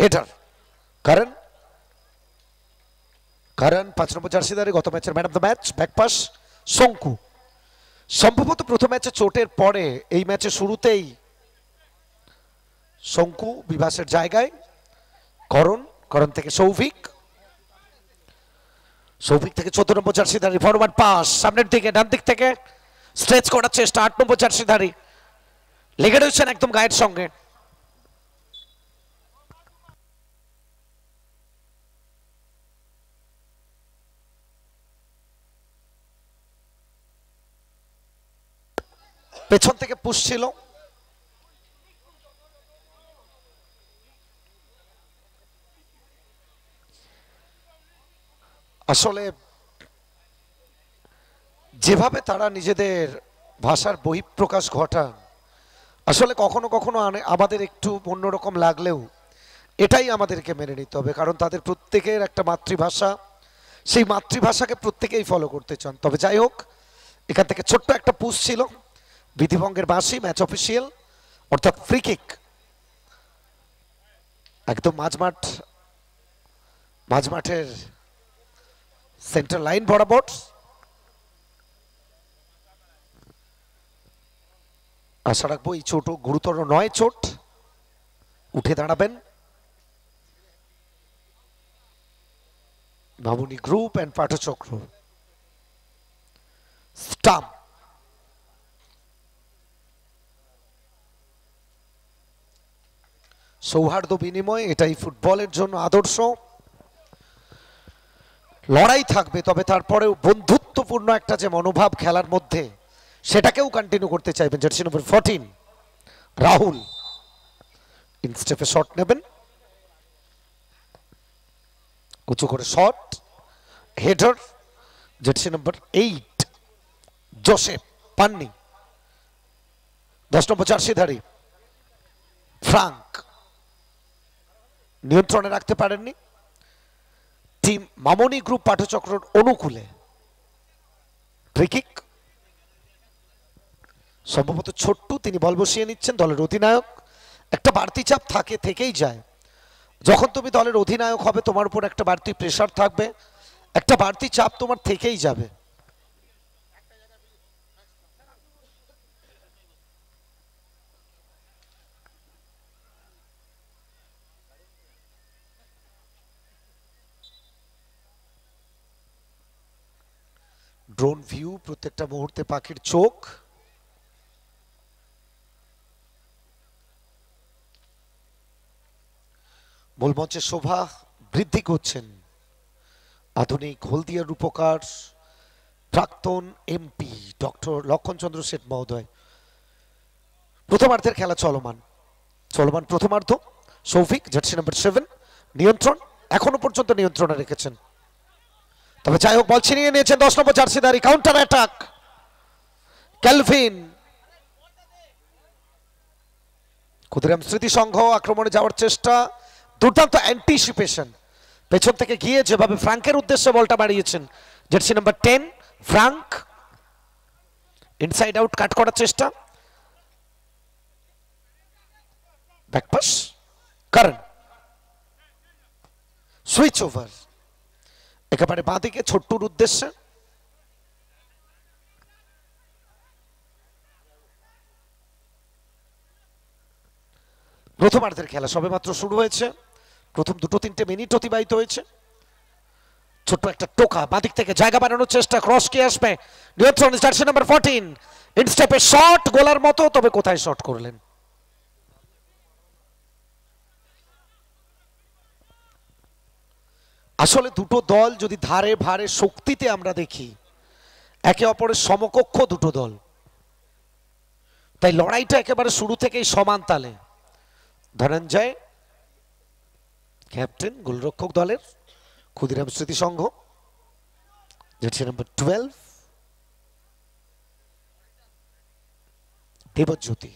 Header কারণ 5 নম্বর জার্সিধারী, গত ম্যাচের man of the match. Back pass শঙ্কু, সম্ভবত প্রথম ম্যাচে চোটের পরে এই ম্যাচে শুরুতেই শঙ্কু বিভাসের জায়গায়। করণ থেকে সৌভিক থেকে 14 নম্বর জার্সিধারী ফরওয়ার্ড পাস সামনের দিকে, ডান দিক থেকে স্ট্রেচ করার চেষ্টা 8 নম্বর জার্সিধারী, লেগে রয়েছেন একদম গায়ের সঙ্গে। পেছন থেকে পুশ ছিল, আসলে যেভাবে তারা নিজেদের ভাষার বহিঃপ্রকাশ ঘটান, আসলে কখনো কখনো আমাদের একটু অন্যরকম লাগলেও এটাই আমাদেরকে মেনে নিতে হবে, কারণ তাদের প্রত্যেকের একটা মাতৃভাষা, সেই মাতৃভাষাকে প্রত্যেকেই ফলো করতে চান। তবে যাই হোক, এখান থেকে ছোট্ট একটা পুশ ছিল, বিধিভঙ্গের বাঁশি, ম্যাচ অফিসিয়াল অর্থাৎ ফ্রি কিক একদম মাঝমাঠের সেন্টার লাইন বরাবর। আশা রাখবো এই চোট গুরুতর নয়, চোট উঠে দাঁড়াবেন মামুনি গ্রুপ অ্যান্ড পাঠচক্র। স্টাম্প সৌহার্দ্য বিনিময়, এটাই ফুটবলের জন্য আদর্শ। লড়াই থাকবে, তবে তারপরেও বন্ধুত্বপূর্ণ একটা যে মনোভাব খেলার মধ্যে, সেটাকেও কন্টিনিউ করতে চাইবেন। জার্সি নম্বর 14 রাহুল ইনস্টেপে শট নেবেন, উঁচু করে shot, header. Jersey number 8 Joseph Panni, 10 number জার্সিধারী ফ্রাঙ্ক নিয়ন্ত্রণে রাখতে পারেননি। টিম মামনি গ্রুপ পাঠচক্রের অনুকূলে ফ্রি কিক, সম্ভবত ছোট্টু তিনি বল বসিয়ে নিচ্ছেন। দলের অধিনায়ক, একটা বাড়তি চাপ থেকেই যায়। যখন তুমি দলের অধিনায়ক হবে, তোমার উপর একটা বাড়তি প্রেসার থাকবে, একটা বাড়তি চাপ তোমার থেকেই যাবে। ড্রোন ভিউ, প্রত্যেকটা মুহূর্তে পাখির চোখ। মূলমঞ্চের শোভা বৃদ্ধি করছেন আধুনিক হলদিয়ার রূপকার প্রাক্তন এমপি ডক্টর লক্ষণচন্দ্র শেঠ মহোদয়। প্রথমার্ধের খেলা চলমান প্রথমার্ধ। সৌভিক জার্সি নাম্বার 7 নিয়ন্ত্রণ, এখনো পর্যন্ত নিয়ন্ত্রণে রেখেছেন। তবে যাই হোক, বল ছিনিয়ে নিয়েছেন 10 number জার্সিধারী, counter attack Calvin. Khudiram Smriti Sangha আক্রমণে যাওয়ার চেষ্টা, দুর্দান্ত অ্যান্টিসিপেশন, পেছন থেকে গিয়ে যেভাবে ফ্রাঙ্কের উদ্দেশ্যে বলটা বাড়িয়েছেন jersey number 10 Frank, inside out cut করার চেষ্টা, ব্যাকপাস কারণ সুইচ ওভার একেবারে বাঁদিকে ছোট্টুর উদ্দেশ্যে। প্রথমার্ধের খেলা সবেমাত্র শুরু হয়েছে, প্রথম 2-3 মিনিট অতিবাহিত হয়েছে। ছোট্ট একটা টোকা বাঁদিক থেকে জায়গা বানানোর চেষ্টা, ক্রস কি আসবে, নিয়ন্ত্রণ জার্সি নাম্বার 14 ইনস্টেপে শট, গোলার মতো, তবে কোথায় শট করলেন। আসলে দুটো দল যদি ধারে ভারে শক্তিতে আমরা দেখি, একে অপরের সমকক্ষ দুটো দল, তাই লড়াইটা একেবারে শুরু থেকেই সমান তালে। ধনঞ্জয় ক্যাপ্টেন গোলরক্ষক দলের, ক্ষুদিরাম স্মৃতি সংঘ জার্সি নাম্বার 12 দেবজ্যোতি,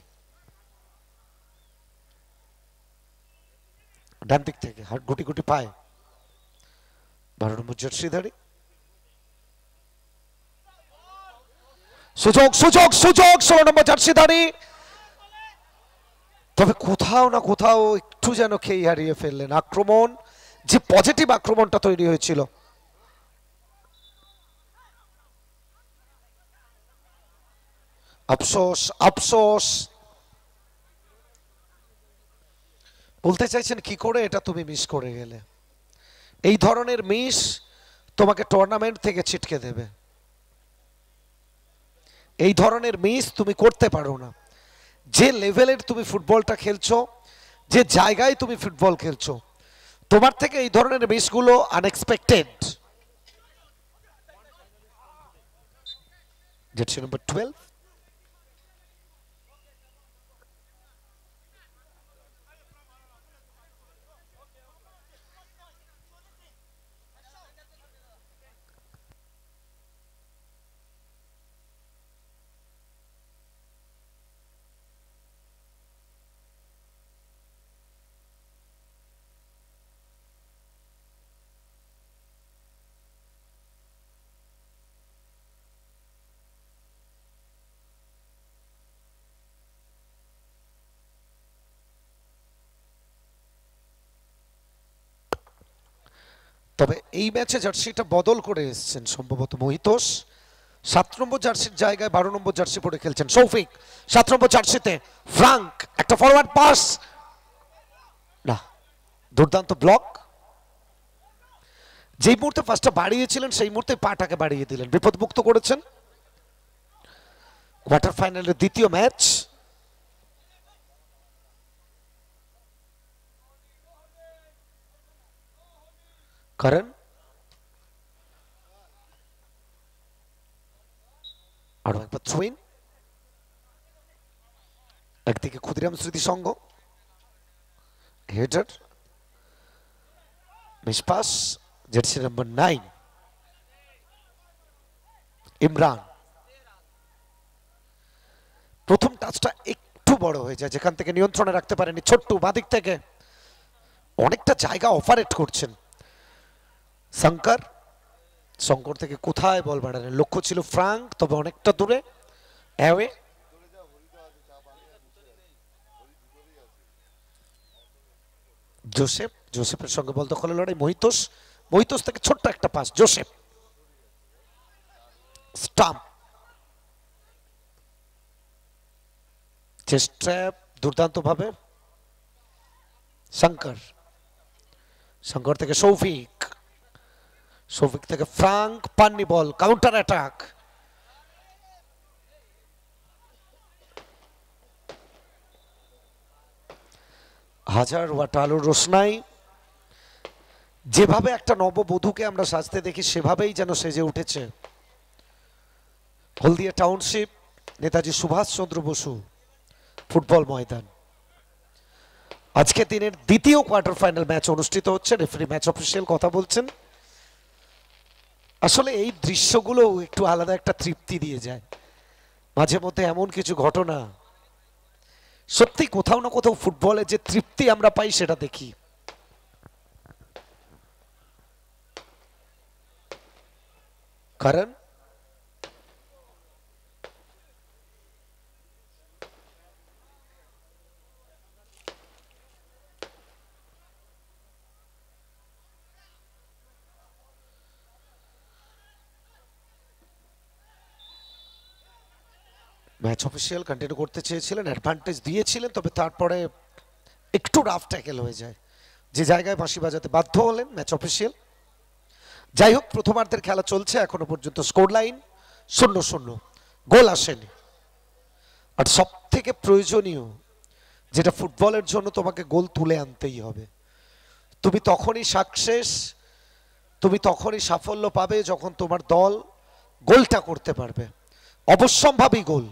ডান দিক থেকে হাট গুটি গুটি পায় 12 নম্বর জার্সিধারী। সুযোগ সুযোগ সুযোগ 16 নম্বর জার্সিধারী, তবে কোথাও না কোথাও একটু একটু যেন খেই হারিয়ে ফেললেন। আক্রমণ, যে পজিটিভ আক্রমণটা তৈরি হয়েছিল, আফসোস আফসোস। বলতে চাইছেন কি করে এটা তুমি মিস করে গেলে? এই ধরনের মিস তোমাকে টুর্নামেন্ট থেকে ছিটকে দেবে। এই ধরনের মিস তুমি করতে পারো না। যে লেভেলের তুমি ফুটবলটা খেলছো, যে জায়গায় তুমি ফুটবল খেলছো, তোমার থেকে এই ধরনের মিসগুলো আনএক্সপেক্টেড। জার্সি নাম্বার 12, তবে এই ম্যাচে জার্সিটা বদল করে এসেছেন সম্ভবত মহিতোষ। 7 নম্বর জার্সির জায়গায় 12 নম্বর জার্সি পরে খেলছেন সৌফিক। 7 নম্বর জার্সিতে ফ্রাঙ্ক, একটা ফরওয়ার্ড পাস, না, দুর্দান্ত ব্লক। যেই মুহূর্তে ফার্স্টটা বাড়িয়েছিলেন সেই মুহূর্তে পাটাকে বাড়িয়ে দিলেন, বিপদমুক্ত করেছেন। কোয়ার্টার ফাইনালের দ্বিতীয় ম্যাচ। কারণ আরো একবার থ্রোইন, একদিকে ক্ষুদিরাম স্মৃতি সংঘ, হেডার, মিসপাস, জার্সি নাম্বার 9 ইমরান। প্রথম টাচটা একটু বড় হয়ে যায়, যেখান থেকে নিয়ন্ত্রণে রাখতে পারেনি ছোট্ট। বাদিক থেকে অনেকটা জায়গা অপারেট করছেন শঙ্কর। শঙ্কর থেকে কোথায় বল বাড়ালেন, লক্ষ্য ছিল ফ্রাঙ্ক, তবে অনেকটা দূরে অ্যাওয়ে। জোসেফ, জোসেফের সঙ্গে বল দখলে লড়াই মহিতোষ। মহিতোষ থেকে ছোট্ট একটা pass, Joseph Stump, chest trap দুর্দান্ত ভাবে শঙ্কর। শঙ্কর থেকে সৌফিক, সৌফিক থেকে ফ্রাঙ্ক, পান্নি বল, কাউন্টার অ্যাটাক। হাজার ওয়াট আলোর রোশনাই, যেভাবে একটা নববধূকে আমরা সাজতে দেখি সেভাবেই যেন সেজে উঠেছে হলদিয়া টাউনশিপ নেতাজি সুভাষচন্দ্র বসু ফুটবল ময়দান। আজকে দিনের দ্বিতীয় কোয়ার্টার ফাইনাল ম্যাচ অনুষ্ঠিত হচ্ছে। রেফারি ম্যাচ অফিসিয়াল কথা বলছেন। আসলে এই দৃশ্যগুলো একটু আলাদা একটা তৃপ্তি দিয়ে যায়। মাঝে মধ্যে এমন কিছু ঘটনা সত্যি কোথাও না কোথাও ফুটবলে যে তৃপ্তি আমরা পাই সেটা দেখি। কারণ ম্যাচ অফিসিয়াল কন্টিনিউ করতে চেয়েছিলেন, অ্যাডভান্টেজ দিয়েছিলেন, তবে তারপরে একটু রাফ ট্যাকেল হয়ে যায়, যে জায়গায় বাঁশি বাজাতে বাধ্য হলেন ম্যাচ অফিসিয়াল। যাই হোক, প্রথমার্ধের খেলা চলছে এখনো পর্যন্ত, স্কোর লাইন 0-0, গোল আসেনি। আর সব থেকে প্রয়োজনীয় যেটা ফুটবলের জন্য, তোমাকে গোল তুলে আনতেই হবে। তুমি তখনই সাকসেস, তুমি তখনই সাফল্য পাবে যখন তোমার দল গোলটা করতে পারবে, অবশ্যম্ভাবী গোল।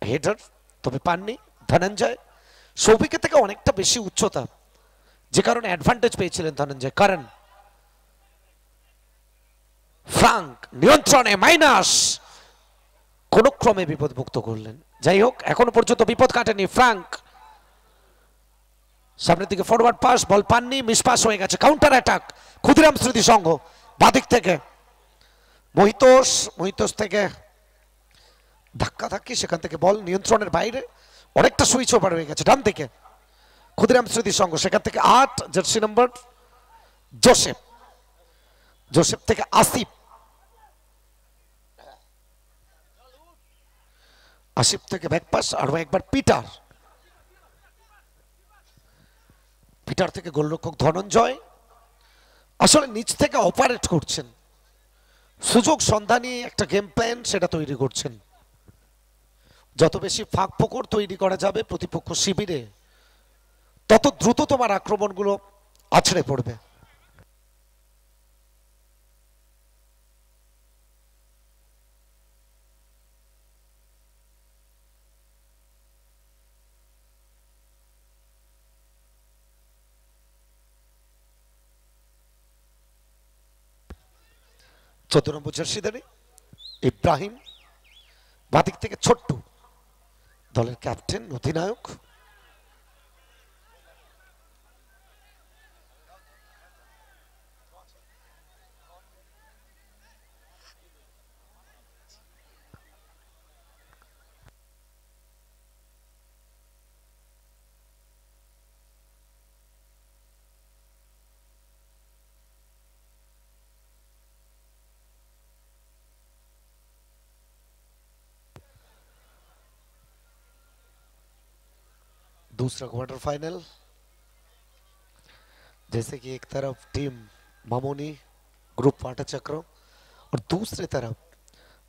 হেডার তবে পাননি ধনঞ্জয়। সৌভিকের থেকে অনেকটা বেশি উচ্চতা, যে কারণে অ্যাডভান্টেজ পেয়েছিলেন ধনঞ্জয়। কারণ ফ্রাঙ্ক নিয়ন্ত্রণে মাইনাস, কোন ক্রমে বিপদমুক্ত করলেন। যাই হোক, এখনো পর্যন্ত বিপদ কাটেনি ফ্রাঙ্ক। সামনের দিকে ফরওয়ার্ড পাস, বল পাননি, মিস পাস হয়ে গেছে। কাউন্টার অ্যাটাক ক্ষুদিরাম স্মৃতি সংঘ বাদিক থেকে। মহিতোষ থেকে ধাক্কা ধাক্কি, সেখান থেকে বল নিয়ন্ত্রণের বাইরে, অনেকটা সুইচ ওভার হয়ে গেছে ডান দিকে ক্ষুদিরাম স্মৃতি সংঘ। সেখান থেকে 8 জার্সি নম্বর জোসেফ থেকে আসিফ থেকে ব্যাকপাস, আরো একবার পিটার থেকে গোলরক্ষক ধনঞ্জয়। আসলে নিচ থেকে অপারেট করছেন, সুযোগ সন্ধানী একটা গেম প্ল্যান সেটা তৈরি করছেন। যত বেশি ফাঁক ফোকর তৈরি করা যাবে প্রতিপক্ষ শিবিরে, তত দ্রুত তোমার আক্রমণগুলো আছড়ে পড়বে। চোদ্দ নম্বর জার্সিধারী ইব্রাহিম, বাদিক থেকে ছোট্টু, দলের ক্যাপ্টেন অধিনায়ক। दूसरा क्वार्टर फाइनल, जैसे कि एक तरफ टीम मामोनी ग्रुप पाटा चक्र और दूसरी तरफ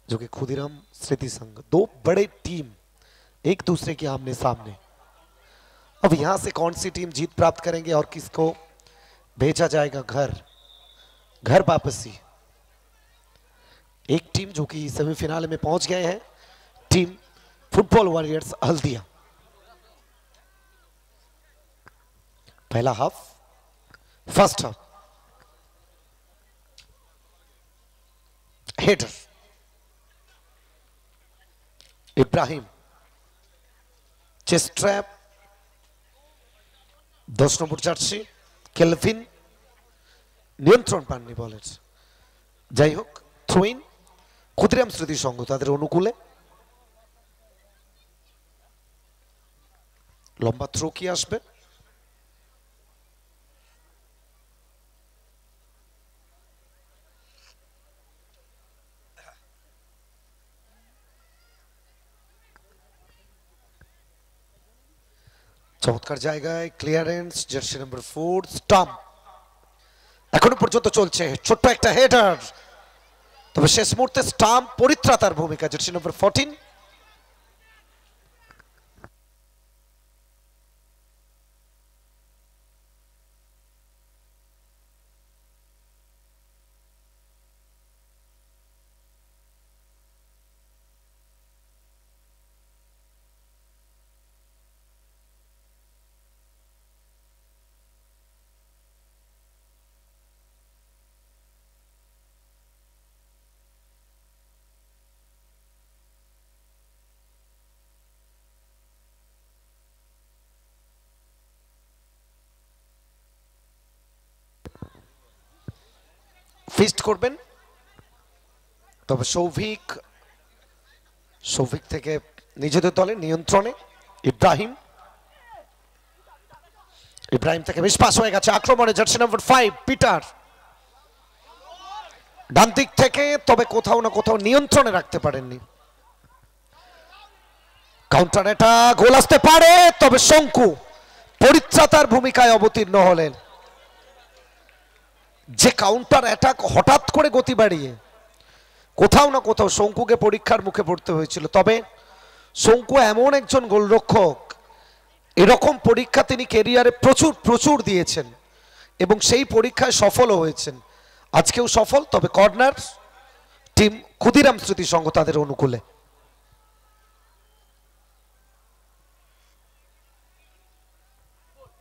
जो कि खुदीराम स्मृति संघ, दो बड़े टीम एक दूसरे के आमने सामने। अब यहां से कौन सी टीम जीत प्राप्त करेंगे और किसको भेजा जाएगा घर वापसी। एक टीम जो कि सेमीफिनाल में पहुंच गए हैं, टीम फुटबॉल वॉरियर्स हल्दिया। पहला half, first half, header Ibrahim, chest trap 10 number jersey Kelvin, নিয়ন্ত্রণ পাননি বলের। যাই হোক, থ্রোইন ক্ষুদিরাম স্মৃতি সংঘ তাদের অনুকূলে। লম্বা থ্রো কি আসবে? চমৎকার জায়গায় ক্লিয়ারেন্স, জার্সি নম্বর 4 স্টাম্প। এখনো পর্যন্ত চলছে ছোট্ট একটা হেডার, তবে শেষ মুহূর্তে স্টাম্প পরিত্রাতার ভূমিকা, জার্সি নম্বর 14। ফিস্ট করবেন, তবে সৌভিক থেকে নিজেদের দলের নিয়ন্ত্রণে ইব্রাহিম থেকে মিস পাস হয়ে গেছে আক্রমণে, জার্সি নম্বর 5 পিটার ডান দিক থেকে, তবে কোথাও না কোথাও নিয়ন্ত্রণে রাখতে পারেননি। কাউন্টার এটা গোল আসতে পারে, তবে শঙ্কু পরিত্রাতার ভূমিকায় অবতীর্ণ হলেন। যে কাউন্টার অ্যাটাক হঠাৎ করে গতি বাড়িয়ে কোথাও না কোথাও শঙ্কুকে পরীক্ষার মুখে পড়তে হয়েছিল, তবে শঙ্কু এমন একজন গোলরক্ষক, এরকম পরীক্ষা তিনি ক্যারিয়ারে প্রচুর দিয়েছেন এবং সেই পরীক্ষায় সফলও হয়েছেন। আজকেও সফল, তবে কর্নার টিম ক্ষুদিরাম স্মৃতি সংঘ তাদের অনুকূলে।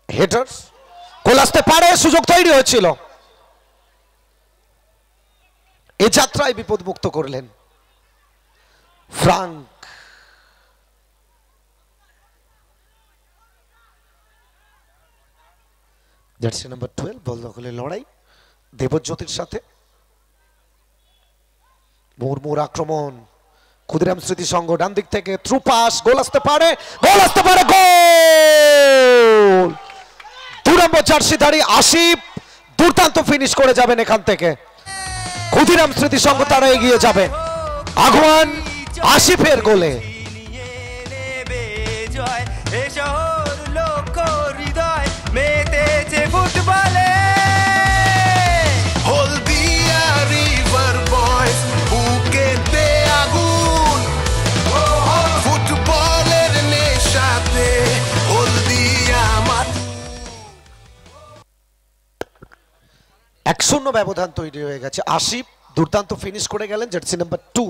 হেডার গোল আসতে পারে, সুযোগ তৈরি হয়েছিল, এ যাত্রায় বিপদমুক্ত করলেন ফ্রাঙ্ক। জার্সি নাম্বার 12 বল দখলের লড়াই দেবজ্যোতির সাথে। মুরমুর আক্রমণ, ক্ষুদিরাম স্মৃতি সংঘ ডান দিক থেকে থ্রু পাস, গোল আসতে পারে, গোল! 2 নম্বর জার্সিধারী আসিফ দুর্দান্ত ফিনিশ করে যাবেন এখান থেকে। ক্ষুদিরাম স্মৃতি সংঘ তারা এগিয়ে যাবে আগুয়ান আসিফের গোলে। ফুটবলে হলদিয়া রিভার বয়স বুকেতে আগুন, ফুটবলের নেশাতে হলদিয়া মাঠ। 1-0 ব্যবধান তৈরি হয়ে গেছে। আসিফ দুর্দান্ত ফিনিশ করে গেলেন, জার্সি নাম্বার 2।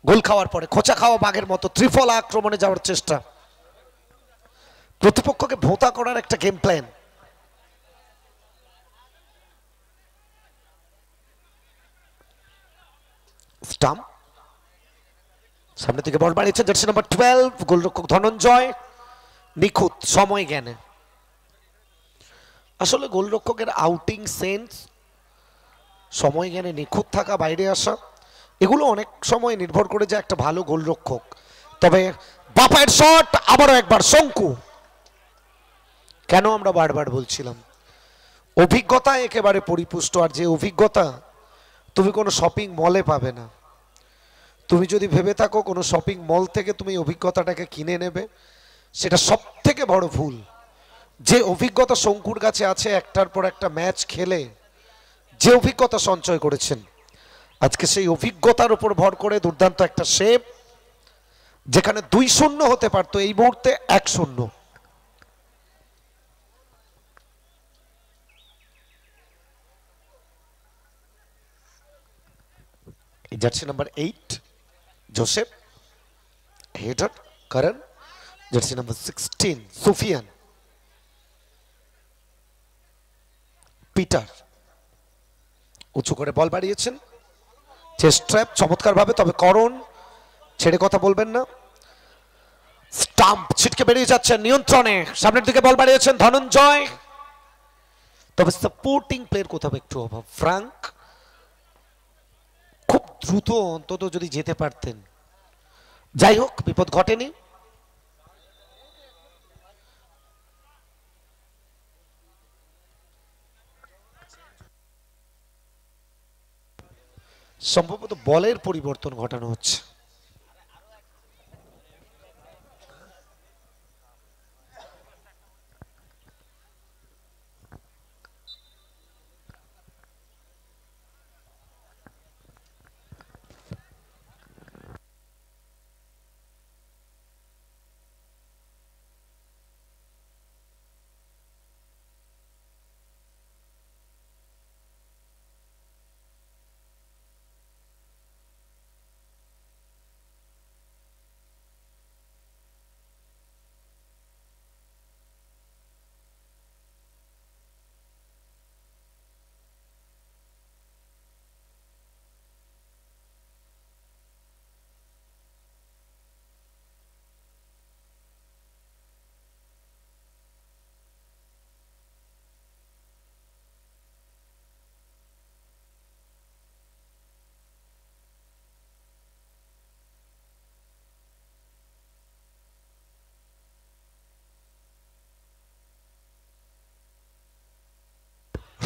গোল খাওয়ার পরে খোঁচা খাওয়া বাঘের মতো ত্রিফলা আক্রমণে যাওয়ার চেষ্টা, প্রতিপক্ষকে ভোঁতা করার একটা গেম প্ল্যান। স্টাম্প সামনে থেকে বল বাড়িয়েছে জার্সি নাম্বার 12, গোলরক্ষক ধনঞ্জয় নিখুঁত সময় জ্ঞানে। আসলে গোলরক্ষকের আউটিং সেন্স, সময় জ্ঞানে নিখুঁত থাকা, বাইরে আসা, এগুলো অনেক সময় নির্ভর করে যায় একটা ভালো গোলরক্ষক। তবে বাপায়ের শট আবারও একবার শঙ্কু। কেন আমরা বারবার বলছিলাম অভিজ্ঞতা একেবারে পরিপুষ্ট, আর যে অভিজ্ঞতা তুমি কোনো শপিং মলে পাবে না। তুমি যদি ভেবে থাকো কোনো শপিং মল থেকে তুমি অভিজ্ঞতাটাকে কিনে নেবে, সেটা সব থেকে বড় ভুল। যে অভিজ্ঞতা শঙ্কুর কাছে আছে, একটার পর একটা ম্যাচ খেলে যে অভিজ্ঞতা সঞ্চয় করেছেন, আজকে সেই অভিজ্ঞতার উপর ভর করে দুর্দান্ত একটা সেভ, যেখানে 2-0 হতে পারতো, এই মুহূর্তে 1-0। জার্সি নাম্বার 8 জোসেফ, হেডার করণ। জার্সি নাম্বার 16 সুফিয়ান, পিটার উঁচু করে বল বাড়িয়েছেন, চেস্ট ট্র্যাপ চমৎকার ভাবে, তবে করণ ছেড়ে কথা বলবেন না। স্টাম্প ছিটকে বেরিয়ে যাচ্ছেন নিয়ন্ত্রণে, সামনের দিকে বল বাড়িয়েছেন ধনঞ্জয়, তবে সাপোর্টিং প্লেয়ার কোথাও একটু অভাব। ফ্রাঙ্ক খুব দ্রুত অন্তত যদি যেতে পারতেন। যাই হোক, বিপদ ঘটেনি। সম্ভবত বলের পরিবর্তন ঘটানো হচ্ছে।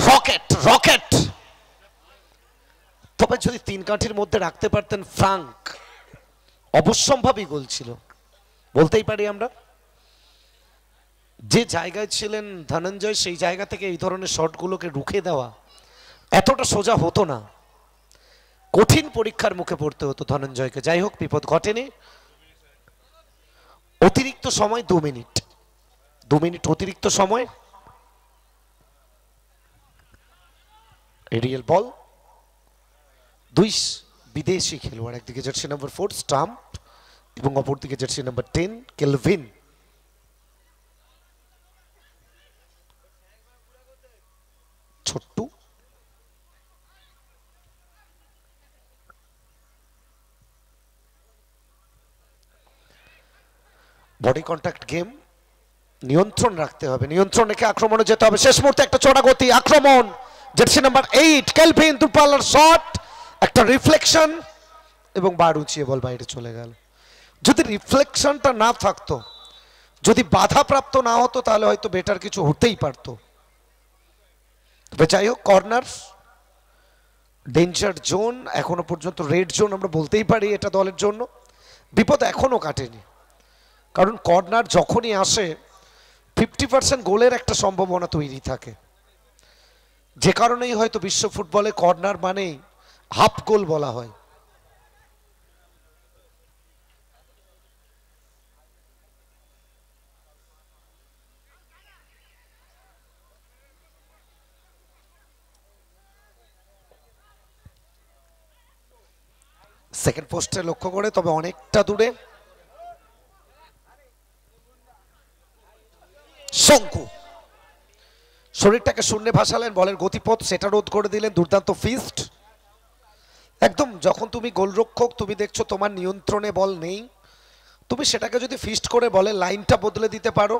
রকেট রকেট, তবে যদি 3 কাঠির মধ্যে রাখতে পারতেন ফ্রাঙ্ক, অবশ্যম্ভাবী গোল ছিল বলতেই পারি আমরা। যে জায়গায় ছিলেন ধনঞ্জয়, সেই জায়গা থেকে এই ধরনের শটগুলোকে রুখে দেওয়া এতটা সোজা হতো না, কঠিন পরীক্ষার মুখে পড়তে হতো ধনঞ্জয়কে। যাই হোক, বিপদ ঘটেনি। অতিরিক্ত সময় 2 মিনিট, 2 মিনিট অতিরিক্ত সময়। এরিয়াল বল, 2 বিদেশি খেলোয়াড়, একদিকে জার্সি নাম্বার 4 স্টাম্প এবং অপরদিকে জার্সি নাম্বার 10 কেলভিন। ছোট্টু বডি কন্ট্যাক্ট গেম, নিয়ন্ত্রণ রাখতে হবে, নিয়ন্ত্রণ রেখে আক্রমণে যেতে হবে। শেষ মুহূর্তে একটা চড়া গতি আক্রমণ, জার্সি নাম্বার 8 কেলভিন দূরপাল্লার শট, একটা রিফ্লেকশন এবং বার উঁচিয়ে বল বাইরে চলে গেল। যদি রিফ্লেকশনটা না থাকতো, যদি বাধাপ্রাপ্ত না হতো, তাহলে হয়তো বেটার কিছু হতেই পারতো। তবে যাই হোক, কর্নার, ডেঞ্জার জোন, এখনো পর্যন্ত রেড জোন আমরা বলতেই পারি এটা দলের জন্য। বিপদ এখনো কাটেনি, কারণ কর্নার যখনই আসে 50% গোলের একটা সম্ভাবনা তৈরি থাকে, যে কারণেই হয়তো বিশ্ব ফুটবলে কর্নার মানেই হাফ গোল বলা হয়। সেকেন্ড পোস্টে লক্ষ্য করে, তবে অনেকটা দূরে শঙ্কু শরীরটাকে শূন্যে ভাসালেন, বলের গতিপথ সেটা রোধ করে দিলেন। দুর্দান্ত ফিস্ট একদম। যখন তুমি গোলরক্ষক, তুমি দেখছো তোমার নিয়ন্ত্রণে বল নেই, তুমি সেটাকে যদি ফিস্ট করে বলে লাইনটা বদলে দিতে পারো,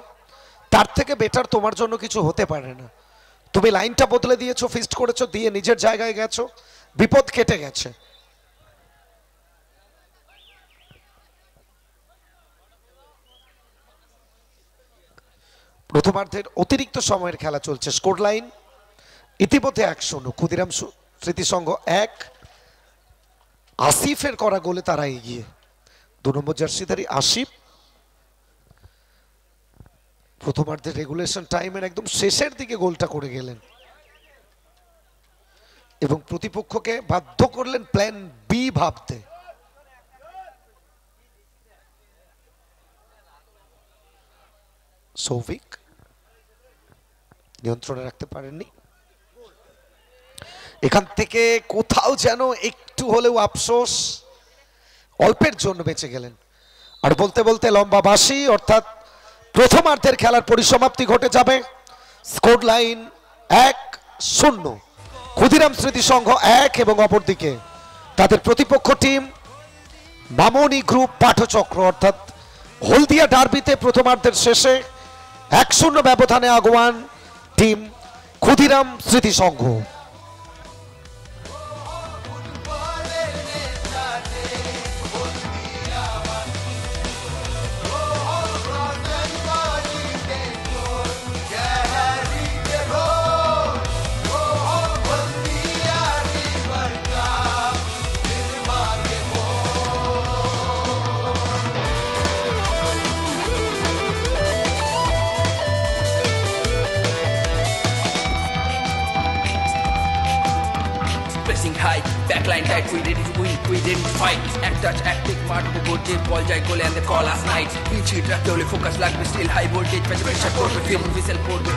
তার থেকে বেটার তোমার জন্য কিছু হতে পারে না। তুমি লাইনটা বদলে দিয়েছো, ফিস্ট করেছো, দিয়ে নিজের জায়গায় গেছো, বিপদ কেটে গেছে। প্রথমার্ধের অতিরিক্ত সময়ের খেলা চলছে। স্কোর লাইন ইতিমধ্যে 1-0, ক্ষুদিরাম স্মৃতিসংঘ 1, আসিফের করা গোলে তারা এগিয়ে। 2 নম্বর জার্সিধারী আসিফ প্রথমার্ধের রেগুলেশন টাইমের একদম শেষের দিকে গোলটা করে গেলেন এবং প্রতিপক্ষকে বাধ্য করলেন প্ল্যান বি ভাবতে। সৌভিক নিয়ন্ত্রণে রাখতে পারেননি। এখান থেকে কোথাও যেন একটু হলেও আফসোস, অল্পের জন্য বেঁচে গেলেন। আর বলতে বলতে লম্বা বাঁশি, অর্থাৎ প্রথমার্ধের খেলার পরিসমাপ্তি ঘটে যাবে। স্কোর লাইন 1-0, ক্ষুদিরাম স্মৃতিসংঘ 1, এবং অপরদিকে তাদের প্রতিপক্ষ টিম মামনি গ্রুপ পাঠচক্র, অর্থাৎ হলদিয়া ডার্বিতে প্রথমার্ধের শেষে 1-0 ব্যবধানে আগুয়ান team Khudiram Smritisangha. High, backline tight, we ready to win, we ready to fight. Act touch, act take, mark go deep, ball jai goal and the call last night. Clean sheet, rakte hole focus lagbe still high voltage, pressure korbe, film whistle korbe.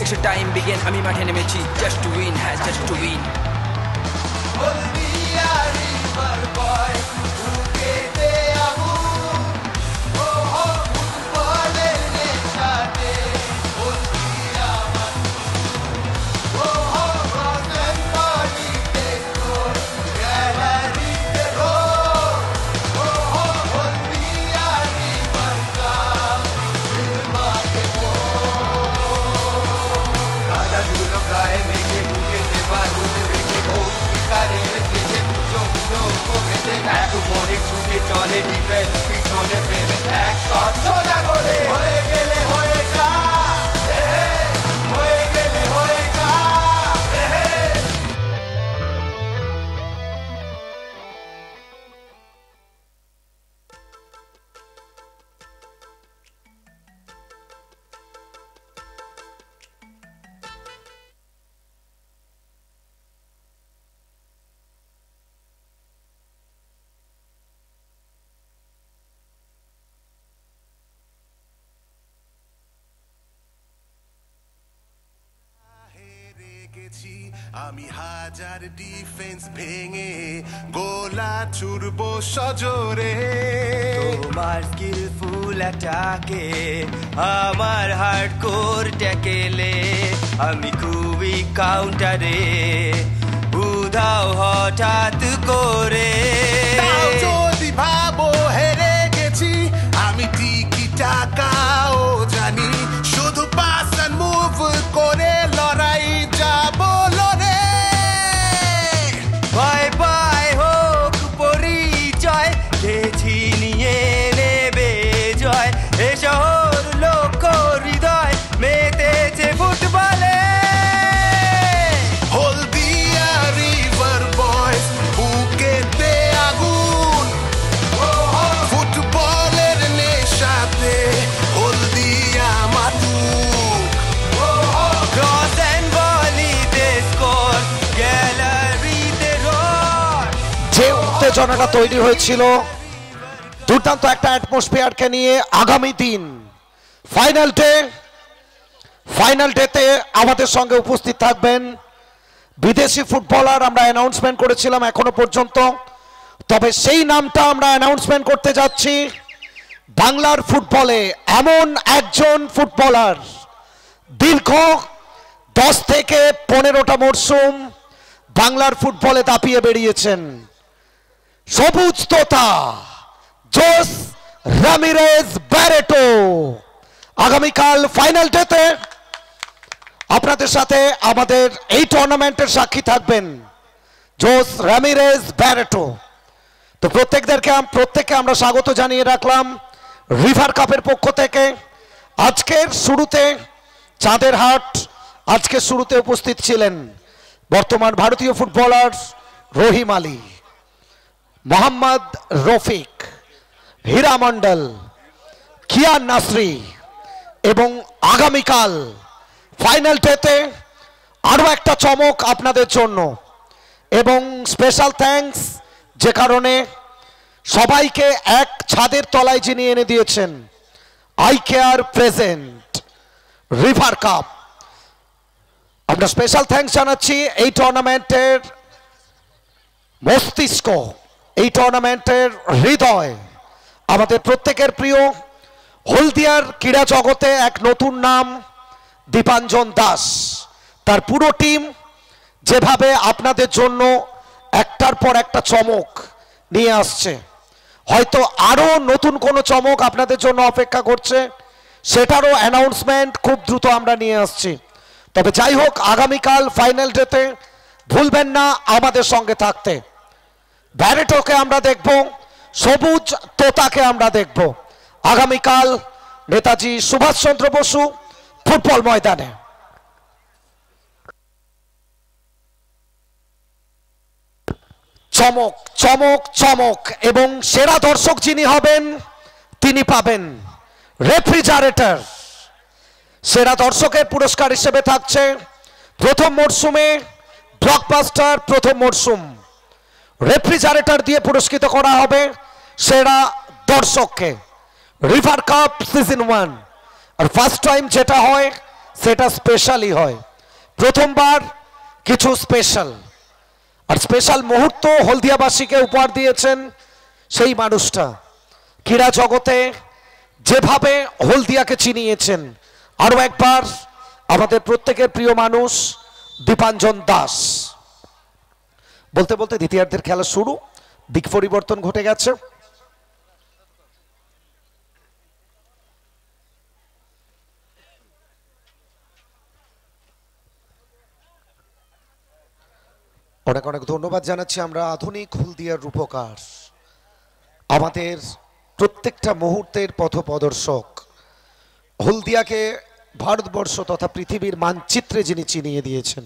Extra time begin, ami mathe nemechi, just to win, has just to win. Haldia river বয় বুকেতে আগুন, ও ও ফুটবলের নেশাতে হলদিয়া মানুষ, ও ও রতন বাড়িতে তোর গ্যালারিতে road, ও ও হলদিয়া river club মাঠে কাদা ধুলো গায়ে মেঘে বুকেতে বাদুল রেখে অধিকারের দেশে পুজো পুজো করেছে এক মনে ছুটে চলে ডিফেন্স পিছনে ফেলে এক শট সোজা করে হয়ে গেলে হয়ে যা, হয়ে গেলে হয়ে যা। আমি হাজার ডিফেন্স ভেঙে গোলা ছুড়বো সজোরে, তোমার স্কিলফুল অ্যাটাকে আমার হার্ডকোর ট্যাকেলে আমি খুবই কাউন্টারে উধাও হঠাৎ করে। তাও যদি ভাবো হেরে গেছি, আমি ঠিকই টাকাও জানি যে উত্তেজনাটা তৈরি হয়েছিল দুর্দান্ত একটা অ্যাটমসফিয়ারকে নিয়ে আগামী দিন ফাইনাল ডেতে আমাদের সঙ্গে উপস্থিত থাকবেন বিদেশি ফুটবলার। আমরা অ্যানাউন্সমেন্ট করেছিলাম এখনো পর্যন্ত, তবে সেই নামটা আমরা অ্যানাউন্সমেন্ট করতে যাচ্ছি। বাংলার ফুটবলে এমন একজন ফুটবলার দীর্ঘ 10 থেকে 15টা মরশুম বাংলার ফুটবলে দাপিয়ে বেরিয়েছেন, সবুজ তোতা জোস রামিরেজ ব্যারেটো। আগামীকাল ফাইনাল ডেতে আপনাদের সাথে আমাদের এই টুর্নামেন্টের সাক্ষী থাকবেন জোস রামিরেজ ব্যারেটো। তো প্রত্যেককে আমরা স্বাগত জানিয়ে রাখলাম রিভার কাপের পক্ষ থেকে। আজকের শুরুতে চাঁদের হাট, আজকের শুরুতে উপস্থিত ছিলেন বর্তমান ভারতীয় ফুটবলার রহিম আলী, মোহাম্মদ রফিক, হীরা মন্ডল, কিয়ান নাসরি, এবং আগামীকাল ফাইনাল ডেতে আরো একটা চমক আপনাদের জন্য। এবং স্পেশাল থ্যাঙ্কস যে কারণে সবাইকে এক ছাদের তলায় যিনি এনে দিয়েছেন, eye care present river cup. আমরা স্পেশাল থ্যাঙ্কস জানাচ্ছি এই টুর্নামেন্টের মস্তিষ্ক, এই টুর্নামেন্টের হৃদয়, আমাদের প্রত্যেকের প্রিয় হলদিয়ার ক্রীড়া জগতে এক নতুন নাম দীপাঞ্জন দাস। তার পুরো টিম যেভাবে আপনাদের জন্য একটার পর একটা চমক নিয়ে আসছে, হয়তো আরো নতুন কোনো চমক আপনাদের জন্য অপেক্ষা করছে, সেটারও অ্যানাউন্সমেন্ট খুব দ্রুত আমরা নিয়ে আসছি। তবে যাই হোক, আগামীকাল ফাইনাল ডেতে ভুলবেন না আমাদের সঙ্গে থাকতে। ব্যারেটোকে আমরা দেখব, সবুজ তোতাকে আমরা দেখব আগামীকাল নেতাজি সুভাষচন্দ্র বসু ফুটবল ময়দানে। চমক চমক চমক, এবং সেরা দর্শক যিনি হবেন তিনি পাবেন রেফ্রিজারেটর। সেরা দর্শকের পুরস্কার হিসেবে থাকছে প্রথম মরশুমে ব্লকবাস্টার প্রথম মরশুম, রেফ্রিজারেটর দিয়ে পুরস্কৃত করা হবে সেরা দর্শককে। রিভার কাপ সিজন 1, আর ফার্স্ট টাইম যেটা হয় সেটা স্পেশালই হয়, প্রথমবার কিছু স্পেশাল। আর স্পেশাল মুহূর্ত হলদিয়াবাসীকে উপহার দিয়েছেন সেই মানুষটা, ক্রীড়া জগতে যেভাবে হলদিয়াকে চিনিয়েছেন। আরো একবার আমাদের প্রত্যেকের প্রিয় মানুষ দীপাঞ্জন দাস। বলতে বলতে দ্বিতীয়ার্ধের খেলা শুরু, দিক পরিবর্তন ঘটে গেছে। অনেক অনেক ধন্যবাদ জানাচ্ছি আমরা আধুনিক হলদিয়ার রূপকার, আমাদের প্রত্যেকটা মুহূর্তের পথপ্রদর্শক, হলদিয়াকে ভারতবর্ষ তথা পৃথিবীর মানচিত্রে যিনি চিনিয়ে দিয়েছেন,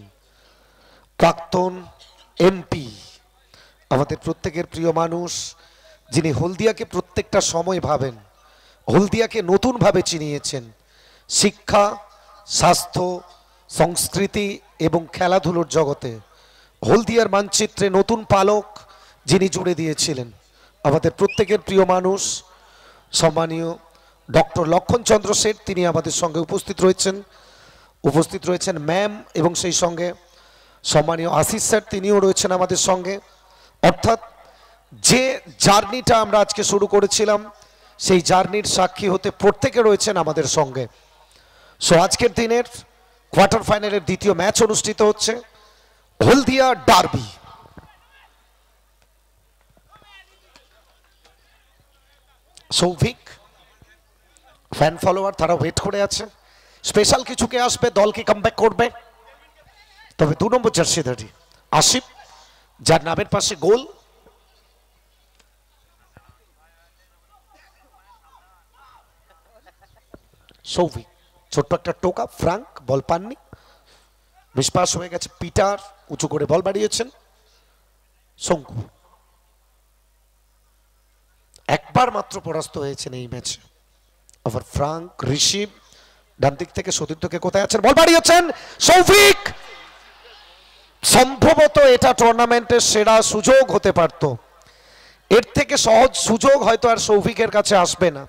প্রাক্তন এমপি, আমাদের প্রত্যেকের প্রিয় মানুষ, যিনি হলদিয়াকে প্রত্যেকটা সময় ভাবেন, হলদিয়াকে নতুনভাবে চিনিয়েছেন শিক্ষা, স্বাস্থ্য, সংস্কৃতি এবং খেলাধুলোর জগতে। হলদিয়ার মানচিত্রে নতুন পালক যিনি জুড়ে দিয়েছিলেন, আমাদের প্রত্যেকের প্রিয় মানুষ সম্মানীয় ডক্টর লক্ষণ চন্দ্র শেঠ, তিনি আমাদের সঙ্গে উপস্থিত রয়েছেন ম্যাম, এবং সেই সঙ্গে সম্মানীয় আশিস স্যার, তিনিও রয়েছেন আমাদের সঙ্গে। অর্থাৎ যে জার্নিটা আমরা আজকে শুরু করেছিলাম সেই জার্নির সাক্ষী হতে প্রত্যেকে রয়েছেন আমাদের সঙ্গে। সো আজকের দিনের কোয়ার্টার ফাইনালের দ্বিতীয় ম্যাচ অনুষ্ঠিত হচ্ছে, হলদিয়া ডার্বি। সৌভিক ফ্যান ফলোয়ার তারা ওয়েট করে আছে, স্পেশাল কিছু কে আসবে, দল কি কামব্যাক করবে। তবে 2 নম্বর জার্সিধারী আসিফ, যার নামের পাশে গোল, সৌভিক ছোট্ট একটা টোকা, ফ্রাঙ্ক বল পাননি, মিসপাস হয়ে গেছে, পিটার উঁচু করে বল বাড়িয়েছেন, শঙ্কু একবার মাত্র পরাস্ত হয়েছেন এই ম্যাচে। আবার ফ্রাঙ্ক, ঋষিভ ডান দিক থেকে সতীর্থকে কোথায় আছেন, বল বাড়িয়েছেন সৌভিক, সম্ভবত এটা টুর্নামেন্টের সেরা সুযোগ হতে পারত। এর থেকে সহজ সুযোগ হয়তো আর সৌভিকের কাছে আসবে না।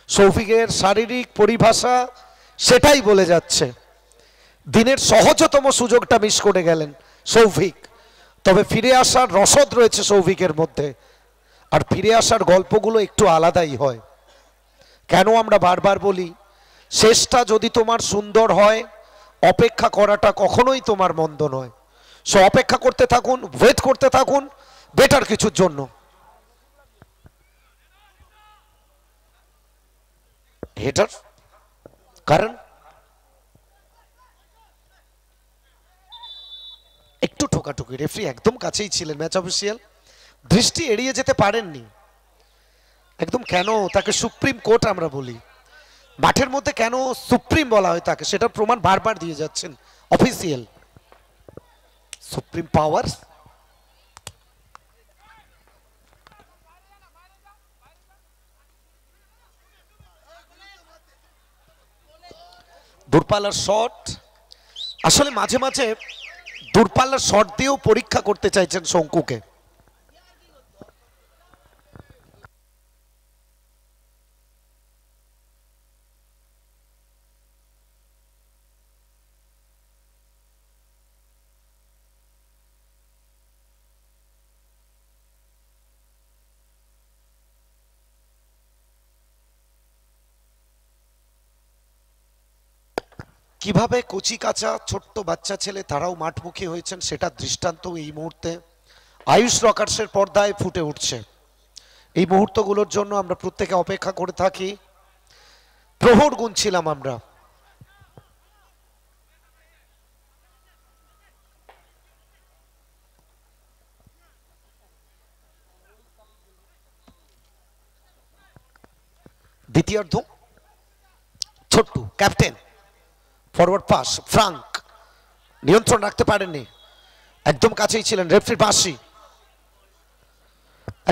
সৌভিকের শারীরিক পরিভাষা সেটাই বলে যাচ্ছে। দিনের সহজতম সুযোগটা মিস করে গেলেন সৌভিক। তবে ফিরে আসার রসদ রয়েছে সৌভিকের মধ্যে, আর ফিরে আসার গল্পগুলো একটু আলাদাই হয়। কেন আমরা বারবার বলি, শেষটা যদি তোমার সুন্দর হয়, অপেক্ষা করাটা কখনোই তোমার মন্দ নয়। সো অপেক্ষা করতে থাকুন, ওয়েট করতে থাকুন বেটার কিছুর জন্য। হেটার কারণ একটু ঠোকাঠুকি, রেফারি একদম কাছেই ছিলেন, ম্যাচ অফিসিয়াল দৃষ্টি এড়িয়ে যেতে পারেননি একদম। কেন তাকে সুপ্রিম কোর্ট আমরা বলি, মাঠের মধ্যে কেন সুপ্রিম বলা হয় তাকে, সেটা প্রমাণ বারবার দিয়ে যাচ্ছেন অফিসিয়াল। সুপ্রিম পাওয়ার। দূরপাল্লার শট, আসলে মাঝে মাঝে দূরপাল্লার শট দিয়েও পরীক্ষা করতে চাইছেন শঙ্কুকে। কিভাবে কচি কাঁচা ছোট্ট বাচ্চা ছেলে তারাও মাঠমুখী হয়েছেন সেটা দৃষ্টান্ত এই মুহূর্তে আয়ুষ রকার্সের পর্দায় ফুটে উঠছে। এই মুহূর্তগুলোর জন্য আমরা প্রত্যেকে অপেক্ষা করে থাকি, প্রহর গুনছিলাম আমরা। দ্বিতীয়ার্ধ, Chhottu captain, forward pass, Frank নিয়ন্ত্রণ রাখতে পারেননি, একদম কাছেই ছিলেন রেফারির বাঁশি।